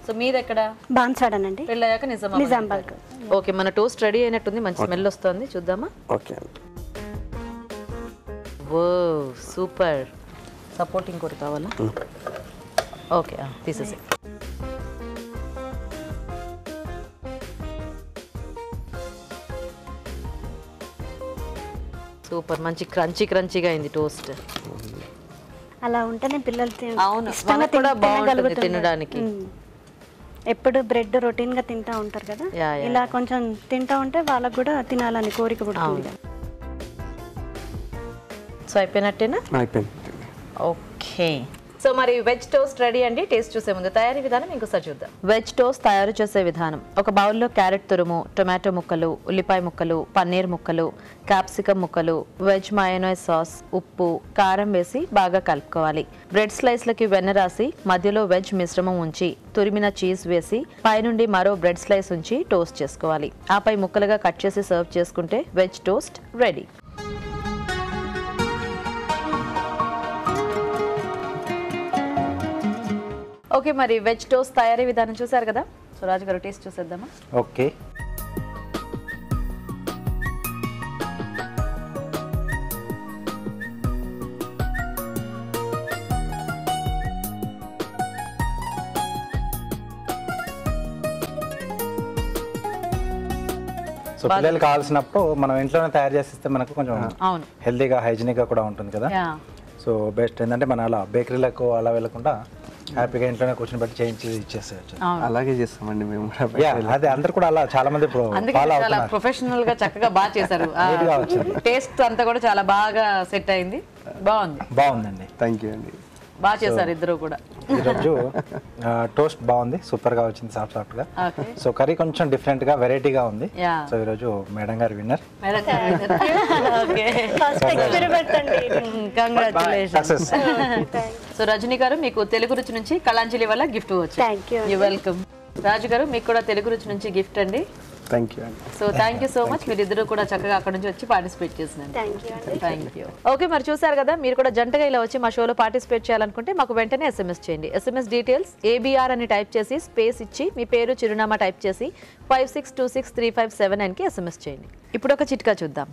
సో మీది ఎక్కడ? బాన్సాడనండి. పెళ్ళయ్యాక నిజామాబాద్. ఓకే, మన టోస్ట్ రెడీ అయినట్టుంది, మంచి స్మెల్ వస్తుంది, చూద్దామా? ఓకే. ఓ సూపర్. సపోర్టింగ్ కూడా కావాలా? ఓకే తీసేసి. సూపర్, మంచి క్రంచీగా అయింది టోస్ట్. అలా ఉంటేనే పిల్లలు అవును, ఇష్టంగా మనకు కూడా బాగుంటుంది తినగలుగుతున్నారు. తినడానికి. ఎప్పుడు బ్రెడ్ రొటీన్ గా తింటా ఉంటారు కదా, ఇలా కొంచెం తింటా ఉంటే వాళ్ళకు కూడా తినాలని కోరిక పుడుతుంది కదా. సో అయిపోయినట్టేనా? అయిపోయింది. ఓకే, సో మరి వెజ్ టోస్ట్ రెడీ అండి. టేస్ట్ చూసే ముందు తయారీ విధానం ఇంకోసారి చూద్దాం. వెజ్ టోస్ట్ తయారు చేసే విధానం: ఒక బౌల్లో క్యారెట్ తురుము, టొమాటో ముక్కలు, ఉల్లిపాయ ముక్కలు, పన్నీర్ ముక్కలు, క్యాప్సికమ్ ముక్కలు, వెజ్ మయోనైస్ సాస్, ఉప్పు, కారం వేసి బాగా కలుపుకోవాలి. బ్రెడ్ స్లైస్లకి వెన్న రాసి మధ్యలో వెజ్ మిశ్రమం ఉంచి తురిమిన చీజ్ వేసి పైనుండి మరో బ్రెడ్ స్లైస్ ఉంచి టోస్ట్ చేసుకోవాలి. ఆపై ముక్కలుగా కట్ చేసి సర్వ్ చేసుకుంటే వెజ్ టోస్ట్ రెడీ. ఓకే, మరి వెజ్ టోస్ట్ తయారీ విధానం చూసారు కదా. సో రాజు గారు టేస్ట్ చూసేద్దామా? ఓకే, సో పిల్లలు కావాల్సినప్పుడు మనం ఇంట్లోనే తయారు చేసిస్తే మనకు కొంచెం అవును, హెల్తీగా హైజీనిక్గా కూడా ఉంటుంది కదా. సో బెస్ట్ ఏంటంటే మన అలా బేకరీలకు అలా వెళ్ళకుండా హ్యాపీగా ఇంట్లోనే కూర్చొని బట్టి చేయించి ఇచ్చేసేయచ్చు. అలాగే చేస్తామండి మేము కూడా. అదే అందరు కూడా అలా చాలా మంది ఫాలో అవుతున్నారు. ప్రొఫెషనల్ గా చక్కగా బాగా చేశారు. టేస్ట్ అంతా కూడా చాలా బాగా సెట్ అయింది, బాగుందండి. థ్యాంక్ యూ అండి, బాగా చేశారు ఇద్దరు కూడా. ఈరోజు టోస్ట్ బాగుంది, సూపర్ గా వచ్చింది, సాఫ్ట్ గా. సో కర్రీ కొంచెం డిఫరెంట్ గా వెరైటీగా ఉంది. సో ఈరోజు మేడం గారు విన్నర్. కంగ్రాచులేషన్స్. సో రజనీ గారు, మీకు తెలుగు రుచి నుంచి కళాంజలి వల్ల గిఫ్ట్ వచ్చింది. You welcome. రాజు గారు, మీకు కూడా తెలుగు రుచి నుంచి గిఫ్ట్ అండి. థ్యాంక్ యూ అండి. So thank you so much, మీరు ఇద్దరు కూడా చక్కగా అక్కడ నుంచి వచ్చి పార్టిసిపేట్ చేసినారు. Thank you. ఓకే, మరి చూసారు కదా, మీరు కూడా జంటగా ఇలా వచ్చి మా షోలో పార్టిసిపేట్ చేయాలనుకుంటే మాకు వెంటనే SMS చేయండి. SMS డీటెయిల్స్ ABR అని టైప్ చేసి స్పేస్ ఇచ్చి మీ పేరు చిరునామా టైప్ చేసి 56263579కి SMS చేయండి. ఇప్పుడు ఒక చిట్కా చూద్దాం.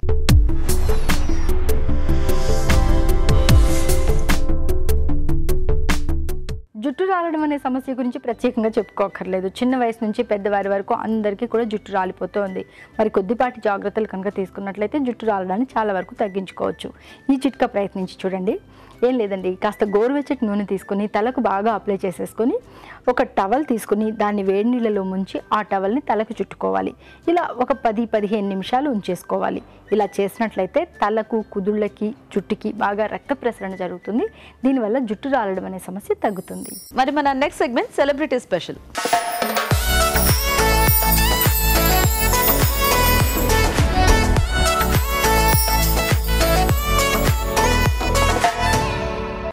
జుట్టు రాలడం అనే సమస్య గురించి ప్రత్యేకంగా చెప్పుకోకర్లేదు. చిన్న వయసు నుంచి పెద్దవారి వరకు అందరికీ కూడా జుట్టు రాలిపోతుంది. మరి కొద్దిపాటి జాగ్రత్తలు కనుక తీసుకున్నట్లయితే జుట్టు రాలడాన్ని చాలా వరకు తగ్గించుకోవచ్చు. ఈ చిట్కా ప్రయత్నించి చూడండి. ఏం లేదండి, కాస్త గోరువెచ్చటి నూనె తీసుకొని తలకు బాగా అప్లై చేసేసుకొని ఒక టవల్ తీసుకుని దాన్ని వేడి నీళ్ళలో ముంచి ఆ టవల్ని తలకు చుట్టుకోవాలి. ఇలా ఒక 10-15 నిమిషాలు ఉంచేసుకోవాలి. ఇలా చేసినట్లయితే తలకు, కుదుళ్ళకి, జుట్టుకి బాగా రక్త ప్రసరణ జరుగుతుంది. దీనివల్ల జుట్టు రాలడం అనే సమస్య తగ్గుతుంది. మరి మన next segment celebrity special.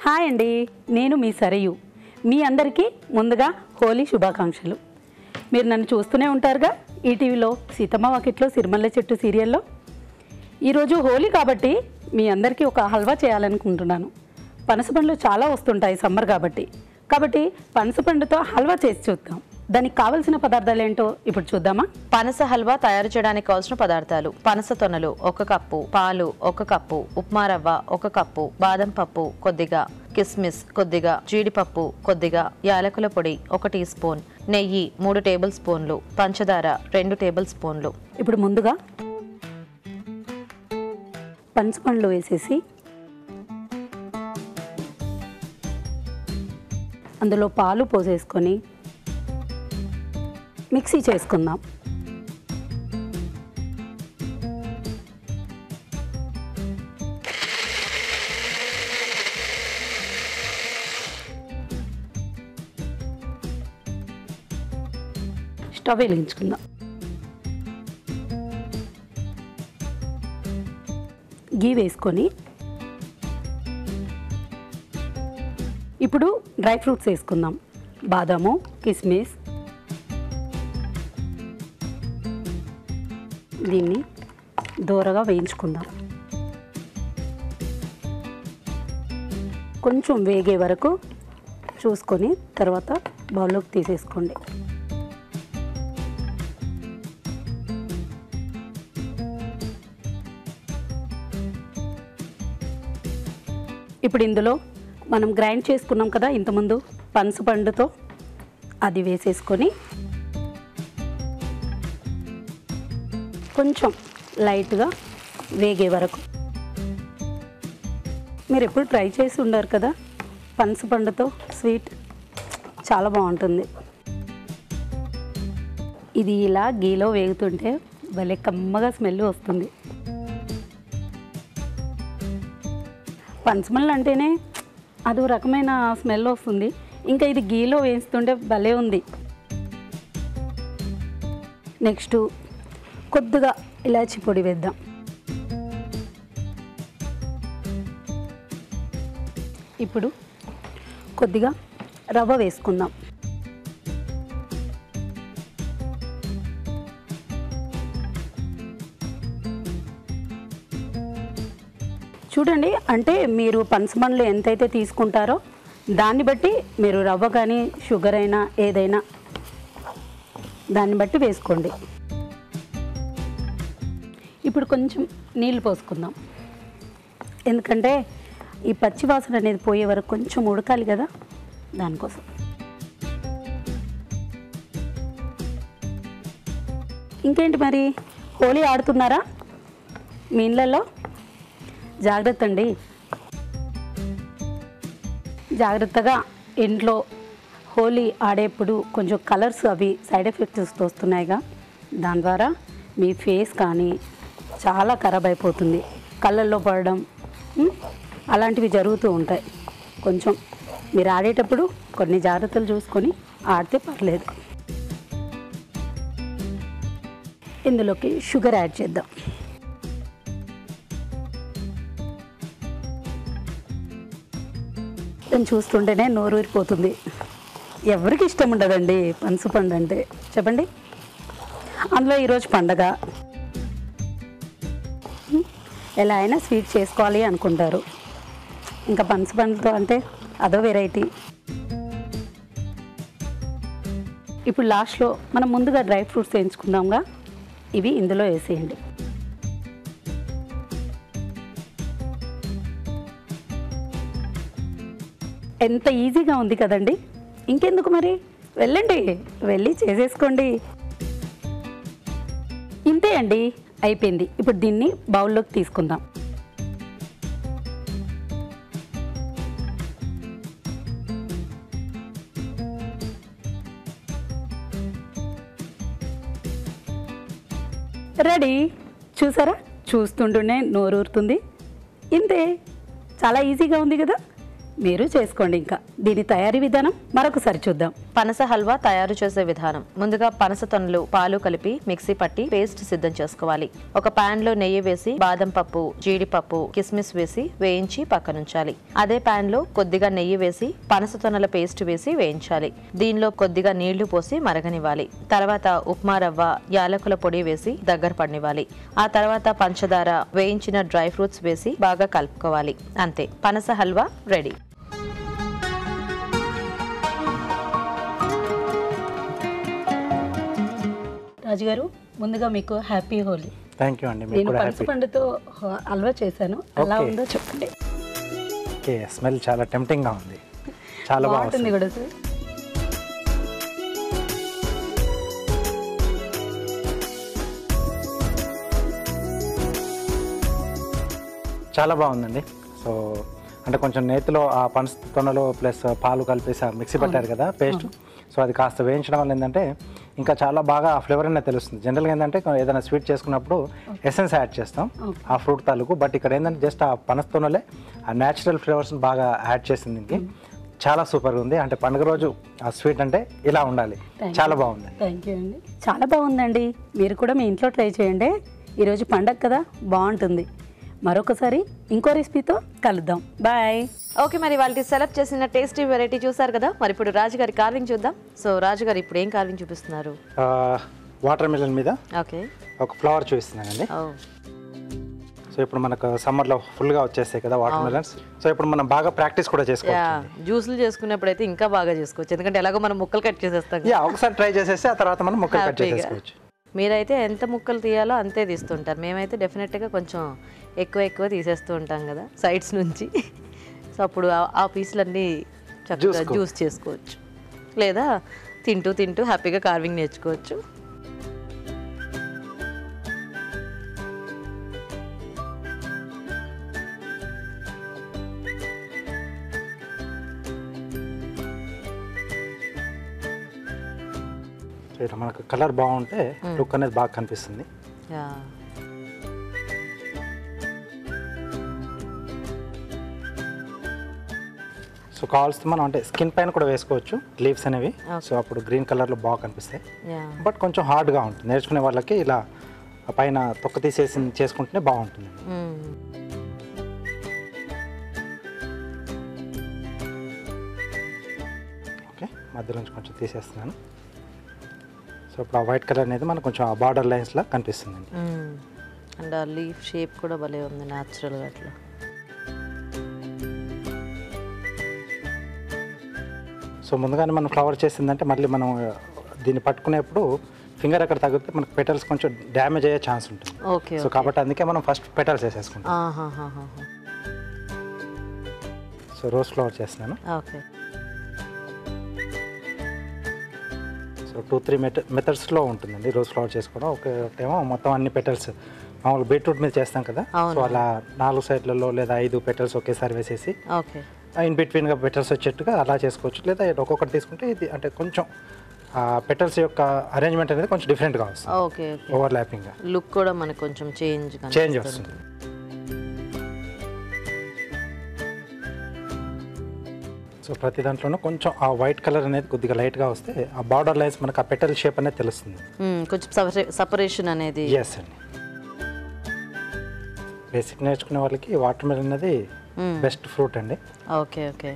Hi అండి, నేను మీ సరయు. మీ అందరికీ ముందుగా హోలీ శుభాకాంక్షలు. మీరు నన్ను చూస్తూనే ఉంటారుగా ఈటీవీలో సీతమ్మ వాకిట్లో సిరిమల్లె చెట్టు సీరియల్లో. ఈరోజు హోలీ కాబట్టి మీ అందరికీ ఒక హల్వా చేయాలనుకుంటున్నాను. పనసపండ్లు చాలా వస్తుంటాయి సమ్మర్ కాబట్టి పనసపండుతో హల్వా చేసి చూద్దాం. దానికి కావలసిన పదార్థాలు ఏంటో ఇప్పుడు చూద్దామా. పనస హల్వా తయారు చేయడానికి కావాల్సిన పదార్థాలు: పనస తొనలు 1 కప్పు, పాలు 1 కప్పు, ఉప్మా రవ్వ 1 కప్పు, బాదం పప్పు కొద్దిగా, కిస్మిస్ కొద్దిగా, జీడిపప్పు కొద్దిగా, యాలకుల పొడి 1 టీ స్పూన్, నెయ్యి 3 టేబుల్ స్పూన్లు, పంచదార 2 టేబుల్ స్పూన్లు. ఇప్పుడు ముందుగా పనసపండ్లు వేసేసి అందులో పాలు పోసేసుకొని మిక్సీ చేసుకుందాం. స్టవ్ వెలిగించుకుందాం. గీ వేసుకొని ఇప్పుడు డ్రై ఫ్రూట్స్ వేసుకుందాం. బాదాము, కిస్మిస్. దీన్ని దూరగా వేయించుకుందాం. కొంచెం వేగే వరకు చూసుకొని తర్వాత బౌల్లోకి తీసేసుకోండి. ఇప్పుడు ఇందులో మనం గ్రైండ్ చేసుకున్నాం కదా ఇంతకుముందు పనసపండుతో అది వేసేసుకొని కొంచెం లైట్గా వేగే వరకు. మీరు ఎప్పుడు ట్రై చేసి ఉండరు కదా పనసపండుతో స్వీట్, చాలా బాగుంటుంది. ఇది ఇలా గీలో వేగుతుంటే భలే కమ్మగా స్మెల్ వస్తుంది. పనసపండ్లు అంటేనే అదో రకమైన స్మెల్ వస్తుంది, ఇంకా ఇది గీలో వేస్తుంటే భలే ఉంది. నెక్స్ట్ కొద్దిగా ఇలాచి పొడి వేద్దాం. ఇప్పుడు కొద్దిగా రవ్వ వేసుకుందాం. చూడండి, అంటే మీరు పనసపండ్లు ఎంతైతే తీసుకుంటారో దాన్ని బట్టి మీరు రవ్వ కానీ షుగర్ అయినా ఏదైనా దాన్ని బట్టి వేసుకోండి. ఇప్పుడు కొంచెం నీళ్ళు పోసుకుందాం, ఎందుకంటే ఈ పచ్చివాసన అనేది పోయే వరకు కొంచెం ఉడకాలి కదా, దానికోసం. ఇంకేంటి మరి, హోలీ ఆడుతున్నారా మీ ఇళ్ళల్లో? జాగ్రత్త అండి, జాగ్రత్తగా ఇంట్లో హోలీ ఆడేప్పుడు కొంచెం కలర్స్ అవి సైడ్ ఎఫెక్ట్స్ వస్తున్నాయిగా, దాని ద్వారా మీ ఫేస్ కానీ చాలా ఖరాబ్ అయిపోతుంది, కళ్ళల్లో పడడం అలాంటివి జరుగుతూ ఉంటాయి. కొంచెం మీరు ఆడేటప్పుడు కొన్ని జాగ్రత్తలు చూసుకొని ఆడితే పర్లేదు. ఇందులోకి షుగర్ యాడ్ చేద్దాం. నేను చూస్తుంటేనే నోరు ఊరిపోతుంది. ఎవరికి ఇష్టం ఉండదండి పనసపండు అంటే, చెప్పండి. అందులో ఈరోజు పండగ, ఎలా అయినా స్వీట్ చేసుకోవాలి అనుకుంటారు. ఇంకా పనసపండుతో అంటే అదో వెరైటీ. ఇప్పుడు లాస్ట్లో మనం ముందుగా డ్రై ఫ్రూట్స్ వేయించుకుందాంగా, ఇవి ఇందులో వేసేయండి. ఎంత ఈజీగా ఉంది కదండి, ఇంకెందుకు మరి, వెళ్ళండి వెళ్ళి చేసేసుకోండి. ఇంతే అండి, అయిపోయింది. ఇప్పుడు దీన్ని బౌల్లోకి తీసుకుందాం. రెడీ, చూసారా, చూస్తుంటూనే నోరూరుతుంది. ఇంతే, చాలా ఈజీగా ఉంది కదా, మీరు చేసుకోండి. ఇంకా దీని తయారీ విధానం మరొకసారి చూద్దాం. పనస హల్వా తయారు చేసే విధానం. ముందుగా పనస తొనలు పాలు కలిపి మిక్సీ పట్టి పేస్ట్ సిద్ధం చేసుకోవాలి. ఒక పాన్ లో నెయ్యి వేసి బాదం పప్పు, జీడిపప్పు, కిస్మిస్ వేసి వేయించి పక్కనుంచాలి. అదే పాన్ లో కొద్దిగా నెయ్యి వేసి పనస తొనల పేస్ట్ వేసి వేయించాలి. దీనిలో కొద్దిగా నీళ్లు పోసి మరగనివ్వాలి. తర్వాత ఉప్మా రవ్వ, యాలకుల పొడి వేసి దగ్గర పడనివ్వాలి. ఆ తర్వాత పంచదార, వేయించిన డ్రై ఫ్రూట్స్ వేసి బాగా కలుపుకోవాలి. అంతే, పనస హల్వా రెడీ. రాజుగారు, ముందుగా మీకు హ్యాపీ హోలీ. థ్యాంక్ యూ అండి. నేను పనసపండుతో హల్వా చేశాను, ఎలా ఉందో చెప్పండి. ఓకే, స్మెల్ చాలా టెంప్టింగ్గా ఉంది, చాలా బాగుంటుంది కూడా సార్. చాలా బాగుందండి. సో అంటే కొంచెం నేతిలో ఆ పనస తొనలో ప్లస్ పాలు కలిపేసి మిక్సీ పట్టారు కదా పేస్ట్, సో అది కాస్త వేయించడం వల్ల ఏంటంటే ఇంకా చాలా బాగా ఆ ఫ్లేవర్ అనేది తెలుస్తుంది. జనరల్గా ఏంటంటే ఏదైనా స్వీట్ చేసుకున్నప్పుడు ఎసెన్స్ యాడ్ చేస్తాం ఆ ఫ్రూట్ తాలూకు, బట్ ఇక్కడ ఏంటంటే జస్ట్ ఆ పనస తొనలే ఆ న్యాచురల్ ఫ్లేవర్స్ని బాగా యాడ్ చేసింది దీనికి. చాలా సూపర్గా ఉంది. అంటే పండుగ రోజు ఆ స్వీట్ అంటే ఇలా ఉండాలి. చాలా బాగుంది. థ్యాంక్ యూ అండి, చాలా బాగుందండి. మీరు కూడా మీ ఇంట్లో ట్రై చేయండి. ఈరోజు పండగ కదా, బాగుంటుంది. మరొకసారి ఇంకో రెసిపీతో కలుద్దాం. బాయ్. ఓకే, మరి వాళ్ళకి సెలెక్ట్ చేసిన టేస్టీ వెరైటీ చూసారు కదా, మరి ఇప్పుడు రాజుగారి కార్వింగ్ చూద్దాం. సో రాజుగారు ఇప్పుడు ఏం కార్వింగ్ చూపిస్తున్నారు? వాటర్ మిలన్ మీద ఓకే ఒక ఫ్లవర్ చూపిస్తున్నానండి. సో ఇప్పుడు మనకు సమ్మర్లో ఫుల్గా వచ్చేస్తాయి కదా వాటర్ మిలన్స్. సో ఇప్పుడు మనం బాగా ప్రాక్టీస్ కూడా చేసుకోవచ్చు. జ్యూస్లు చేసుకున్నప్పుడు అయితే ఇంకా బాగా చేసుకోవచ్చు, ఎందుకంటే ఎలాగో మనం ముక్కలు కట్ చేసేస్తాం. ఒకసారి ట్రై చేసేస్తే ఆ తర్వాత మనం ముక్కలు కట్ చేసేసుకోవచ్చు. మీరైతే ఎంత ముక్కలు తీయాలో అంతే తీస్తుంటారు, మేమైతే డెఫినెట్గా కొంచెం ఎక్కువ తీసేస్తూ ఉంటాం కదా సైడ్స్ నుంచి. సో అప్పుడు ఆ పీసులన్నీ చక్కగా జ్యూస్ చేసుకోవచ్చు, లేదా తింటూ తింటూ హ్యాపీగా కార్వింగ్ నేర్చుకోవచ్చు. ఇట్లా మనకు కలర్ బాగుంటే లుక్ అనేది బాగా కనిపిస్తుంది. సో కావాల్సిన మనం అంటే స్కిన్ పైన కూడా వేసుకోవచ్చు లీవ్స్ అనేవి. సో అప్పుడు గ్రీన్ కలర్లో బాగా కనిపిస్తాయి. బట్ కొంచెం హార్డ్గా ఉంటుంది, నేర్చుకునే వాళ్ళకి ఇలా పైన తొక్క తీసేసి చేసుకుంటేనే బాగుంటుంది. ఓకే, మధ్యలో నుంచి కొంచెం తీసేస్తున్నాను. సో ఇప్పుడు ఆ వైట్ కలర్ అనేది మనకు కొంచెం ఆ బార్డర్ లైన్స్లా కనిపిస్తుందండి. అండ్ ఆ లీఫ్ షేప్ కూడా భలే ఉంది న్యాచురల్గా అట్లా. సో ముందుగానే మనం ఫ్లవర్ చేసిందంటే మళ్ళీ మనం దీన్ని పట్టుకునేప్పుడు ఫింగర్ అక్కడ తగిలితే మనకు పెటల్స్ కొంచెం డ్యామేజ్ అయ్యే ఛాన్స్ ఉంటుంది. ఓకే, సో కాబట్టి అందుకే మనం ఫస్ట్ పెటల్స్ వేసేసుకుంటాం. సో రోజ్ ఫ్లవర్ చేస్తున్నాను. ఓకే, సో 2-3 మెథడ్స్లో ఉంటుందండి రోజ్ ఫ్లవర్ చేసుకోవడం. ఒకటేమో మొత్తం అన్ని పెటల్స్ మామూలు బీట్రూట్ మీద చేస్తాం కదా, సో అలా 4 సైడ్లలో లేదా 5 పెటల్స్ ఒకేసారి వేసేసి ఓకే, ఇన్ బిట్వీన్గా పెటల్స్ వచ్చేట్టుగా అలా చేసుకోవచ్చు. లేదా ఒక్కొక్కటి తీసుకుంటే ఇది అంటే కొంచెం పెటల్స్ యొక్క అరేంజ్మెంట్ అనేది కొంచెం డిఫరెంట్గా వస్తుంది. ఓకే, ఓవర్లాపింగ్గా లుక్ కూడా మనకు కొంచెం చేంజ్ వస్తుంది. సో ప్రతి దాంట్లోనూ కొంచెం ఆ వైట్ కలర్ అనేది కొద్దిగా లైట్గా వస్తే ఆ బార్డర్ లైన్స్ మనకు ఆ పెటల్ షేప్ అనేది తెలుస్తుంది. కొంచెం సపరేషన్ అనేది. ఎస్ అండి, బేసిక్ నేర్చుకునే వాళ్ళకి వాటర్ మెలన్ అనేది బెస్ట్ ఫ్రూట్ అండి. Okay okay.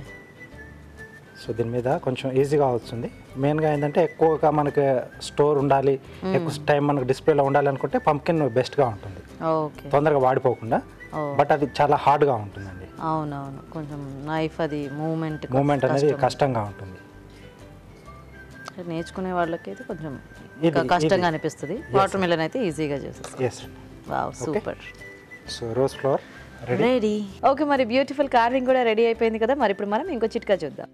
సో దీని మీద కొంచెం ఈజీగా వస్తుంది. మెయిన్గా ఏంటంటే ఎక్కువగా మనకి స్టోర్ ఉండాలి, ఎక్కువ టైం మనకు డిస్ప్లేలో ఉండాలి అనుకుంటే పంప్కిన్ బెస్ట్గా ఉంటుంది, తొందరగా వాడిపోకుండా. బట్ అది చాలా హార్డ్గా ఉంటుందండి. అవునవును, కొంచెం నైఫ్ అది మూమెంట్ అనేది కష్టంగా ఉంటుంది. నేర్చుకునే వాళ్ళకి అయితే కొంచెం కష్టంగా అనిపిస్తుంది. వాటర్ మిలన్ అయితే ఈజీగా చేసేస్తుంది. ఎస్ అండి, wow super. So rose flower ready. Okay, మరి బ్యూటిఫుల్ కార్వింగ్ కూడా రెడీ అయిపోయింది కదా. మరి ఇప్పుడు మనం ఇంకో చిట్కా చూద్దాం.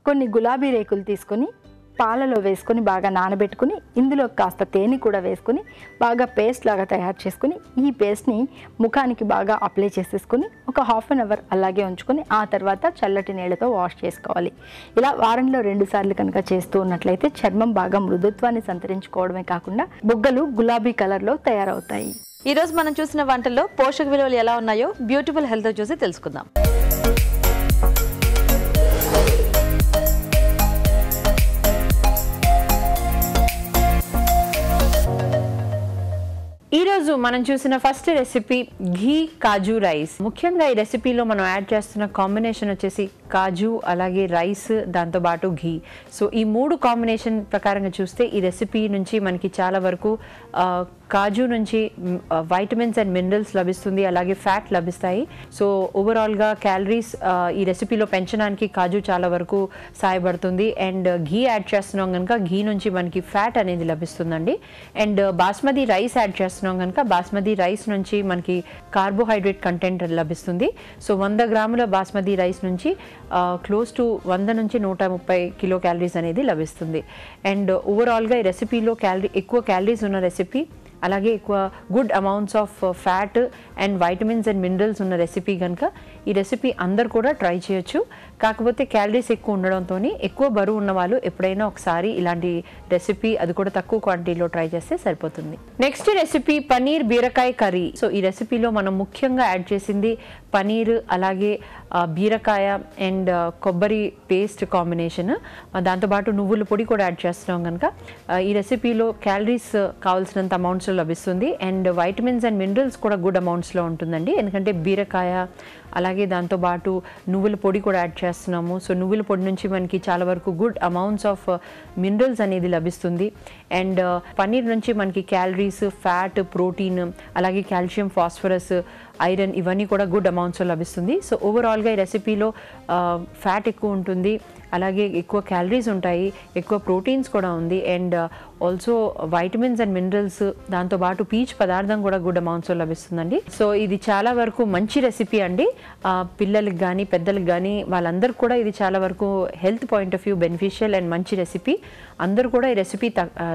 కొన్ని గులాబీ రేకులు తీసుకొని పాలలో వేసుకొని బాగా నానబెట్టుకుని ఇందులో కాస్త తేనె కూడా వేసుకొని బాగా పేస్ట్ లాగా తయారు చేసుకుని ఈ పేస్ట్ని ముఖానికి బాగా అప్లై చేసేసుకొని ఒక 1/2 అవర్ అలాగే ఉంచుకొని ఆ తర్వాత చల్లటి నీళ్ళతో వాష్ చేసుకోవాలి. ఇలా వారంలో 2 సార్లు కనుక చేస్తూ ఉన్నట్లయితే చర్మం బాగా మృదుత్వాన్ని సంతరించుకోవడమే కాకుండా బుగ్గలు గులాబీ కలర్లో తయారవుతాయి. ఈరోజు మనం చూసిన వంటల్లో పోషక విలువలు ఎలా ఉన్నాయో బ్యూటిఫుల్ హెల్త్ చూసి తెలుసుకుందాం. ఈరోజు మనం చూసిన ఫస్ట్ రెసిపీ ఘీ కాజు రైస్. ముఖ్యంగా ఈ రెసిపీలో మనం యాడ్ చేస్తున్న కాంబినేషన్ వచ్చేసి కాజు అలాగే రైస్ దాంతోపాటు ఘీ. సో ఈ 3 కాంబినేషన్ ప్రకారంగా చూస్తే ఈ రెసిపీ నుంచి మనకి చాలా వరకు కాజు నుంచి వైటమిన్స్ అండ్ మినరల్స్ లభిస్తుంది, అలాగే ఫ్యాట్ లభిస్తాయి. సో ఓవరాల్గా క్యాలరీస్ ఈ రెసిపీలో పెంచడానికి కాజు చాలా వరకు సహాయపడుతుంది. అండ్ ఘీ యాడ్ చేస్తున్నాం కనుక ఘీ నుంచి మనకి ఫ్యాట్ అనేది లభిస్తుందండి. అండ్ బాస్మతి రైస్ యాడ్ చేస్తున్నాం కనుక బాస్మతి రైస్ నుంచి మనకి కార్బోహైడ్రేట్ కంటెంట్ లభిస్తుంది. సో 100 గ్రాముల బాస్మతి రైస్ నుంచి క్లోజ్ టు 100 నుంచి 130 కిలో క్యాలరీస్ అనేది లభిస్తుంది. అండ్ ఓవరాల్గా ఈ రెసిపీలో ఎక్కువ క్యాలరీస్ ఉన్న రెసిపీ, అలాగే ఎక్కువ good amounts of fat and vitamins and minerals ఉన్న రెసిపీ కనుక ఈ రెసిపీ అందరు కూడా ట్రై చేయొచ్చు. కాకపోతే క్యాలరీస్ ఎక్కువ ఉండడంతో ఎక్కువ బరువు ఉన్న వాళ్ళు ఎప్పుడైనా ఒకసారి ఇలాంటి రెసిపీ, అది కూడా తక్కువ క్వాంటిటీలో ట్రై చేస్తే సరిపోతుంది. నెక్స్ట్ రెసిపీ పనీర్ బీరకాయ కర్రీ. సో ఈ రెసిపీలో మనం ముఖ్యంగా యాడ్ చేసింది పనీర్, అలాగే బీరకాయ అండ్ కొబ్బరి పేస్ట్ కాంబినేషన్, దాంతోపాటు నువ్వుల పొడి కూడా యాడ్ చేస్తున్నాం కనుక ఈ రెసిపీలో క్యాలరీస్ కావాల్సినంత అమౌంట్స్లో లభిస్తుంది. అండ్ వైటమిన్స్ అండ్ మినరల్స్ కూడా గుడ్ అమౌంట్స్లో ఉంటుందండి. ఎందుకంటే బీరకాయ అలాగే దాంతోపాటు నువ్వుల పొడి కూడా యాడ్ చేస్తున్నాము. సో నువ్వుల పొడి నుంచి మనకి చాలా వరకు గుడ్ అమౌంట్స్ ఆఫ్ మినరల్స్ అనేది లభిస్తుంది. అండ్ పనీర్ నుంచి మనకి క్యాలరీస్, ఫ్యాట్, ప్రోటీన్, అలాగే కాల్షియం, ఫాస్ఫరస్, ఐరన్ ఇవన్నీ కూడా గుడ్ అమౌంట్స్లో లభిస్తుంది. సో ఓవరాల్గా ఈ రెసిపీలో ఫ్యాట్ ఎక్కువ ఉంటుంది, అలాగే ఎక్కువ క్యాలరీస్ ఉంటాయి, ఎక్కువ ప్రోటీన్స్ కూడా ఉంది, and also vitamins and minerals, దాంతోపాటు పీచ్ పదార్థం కూడా గుడ్ అమౌంట్స్లో లభిస్తుందండి. సో ఇది చాలా వరకు మంచి రెసిపీ అండి. పిల్లలకి కానీ పెద్దలకు కానీ వాళ్ళందరికీ కూడా ఇది చాలా వరకు health point of view beneficial and మంచి రెసిపీ. అందరూ కూడా ఈ రెసిపీ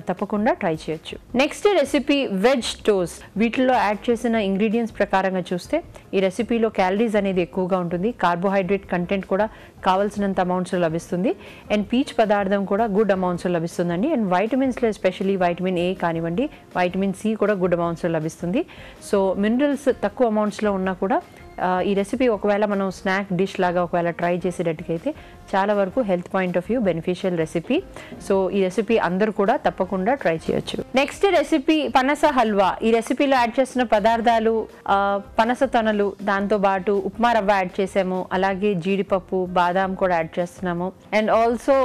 తప్పకుండా ట్రై చేయొచ్చు. Next recipe veg toast. వీటిలో యాడ్ చేసిన ఇంగ్రీడియంట్స్ ప్రకారంగా చూస్తే ఈ రెసిపీలో క్యాలరీస్ అనేది ఎక్కువగా ఉంటుంది, కార్బోహైడ్రేట్ కంటెంట్ కూడా కావాల్సినంత అమౌంట్స్లో లభిస్తుంది, అండ్ పీచ్ పదార్థం కూడా గుడ్ అమౌంట్స్లో లభిస్తుందండి. అండ్ వైటమిన్స్లో ఎస్పెషల్లీ వైటమిన్ ఏ కానివ్వండి, వైటమిన్ సి కూడా గుడ్ అమౌంట్స్లో లభిస్తుంది. సో మినరల్స్ తక్కువ అమౌంట్స్లో ఉన్నా కూడా ఈ రెసిపీ ఒకవేళ మనం స్నాక్ డిష్ లాగా ఒకవేళ ట్రై చేసేటట్టుకైతే చాలా వరకు health point of view beneficial recipe. So ఈ రెసిపీ అందరూ కూడా తప్పకుండా ట్రై చేయొచ్చు. నెక్స్ట్ రెసిపీ పనస హల్వా. ఈ రెసిపీలో యాడ్ చేసిన పదార్థాలు పనస తొనలు, దాంతోపాటు ఉప్మా రవ్వ యాడ్ చేసాము, అలాగే జీడిపప్పు, బాదాం కూడా యాడ్ చేస్తున్నాము, అండ్ ఆల్సో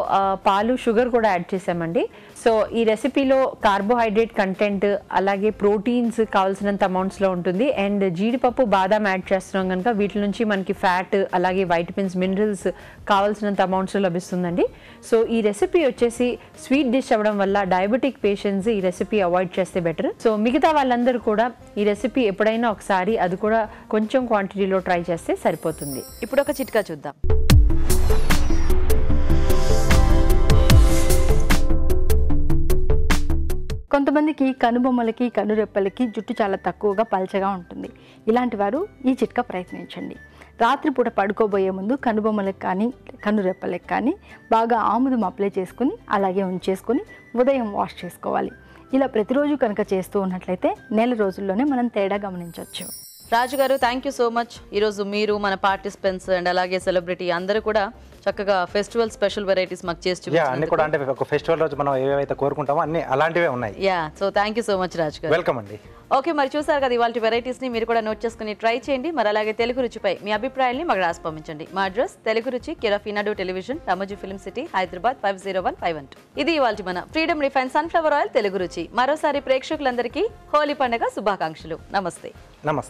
పాలు, షుగర్ కూడా యాడ్ చేసామండి. సో ఈ రెసిపీలో కార్బోహైడ్రేట్ కంటెంట్ అలాగే ప్రోటీన్స్ కావాల్సినంత అమౌంట్స్లో ఉంటుంది, అండ్ జీడిపప్పు, బాదాం యాడ్ చేస్తున్నాం కనుక వీటి నుంచి మనకి ఫ్యాట్ అలాగే వైటమిన్స్, మినరల్స్ కావాల్సినంత అమౌంట్స్లో లభిస్తుందండి. సో ఈ రెసిపీ వచ్చేసి స్వీట్ డిష్ అవ్వడం వల్ల డయాబెటిక్ పేషెంట్స్ ఈ రెసిపీ అవాయిడ్ చేస్తే బెటర్. సో మిగతా వాళ్ళందరూ కూడా ఈ రెసిపీ ఎప్పుడైనా ఒకసారి అది కూడా కొంచెం క్వాంటిటీలో ట్రై చేస్తే సరిపోతుంది. ఇప్పుడు ఒక చిట్కా చూద్దాం. కొంతమందికి కనుబొమ్మలకి కనురెప్పలకి జుట్టు చాలా తక్కువగా పల్చగా ఉంటుంది. ఇలాంటి వారు ఈ చిట్కా ప్రయత్నించండి. రాత్రిపూట పడుకోబోయే ముందు కనుబొమ్మలకు కానీ కనురెప్పలకు కానీ బాగా ఆముదం అప్లై చేసుకుని అలాగే ఉంచేసుకొని ఉదయం వాష్ చేసుకోవాలి. ఇలా ప్రతిరోజు కనుక చేస్తూ ఉన్నట్లయితే నెల రోజుల్లోనే మనం తేడా గమనించవచ్చు. రాజు గారు, థ్యాంక్ యూ సో మచ్. ఈరోజు మీరు, మన పార్టిసిపెంట్స్ అండ్ అలాగే సెలబ్రిటీ అందరూ కూడా చక్కగా ఫెస్టివల్ స్పెషల్ వెరైటీస్ మాకు చేసి అన్ని కూడా, అంటే ఒక ఫెస్టివల్ రోజు మనం ఏవైతే కోరుకుంటామో అన్ని అలాంటివే ఉన్నాయి. So thank you so much Raju గారు. వెల్కమ్ అండి. ఓకే, మరి చూసారు కదా ఇవాళ వెరైటీస్ ని, మీరు కూడా నోట్ చేసుకుని ట్రై చేయండి. మరి అలాగే తెలుగు రుచిపై మీ అభిప్రాయాన్ని మాకు రాసి పంపించండి. మా అడ్రస్ తెలుగు రుచి, care of Eenadu television, Ramoji film city, Hyderabad 50151. ఇది ఇవాళ మన freedom refine sunflower oil Telugu రుచి. మరోసారి ప్రేక్షకులందరికీ హోలీ పండుగ శుభాకాంక్షలు. నమస్తే. నమస్తే.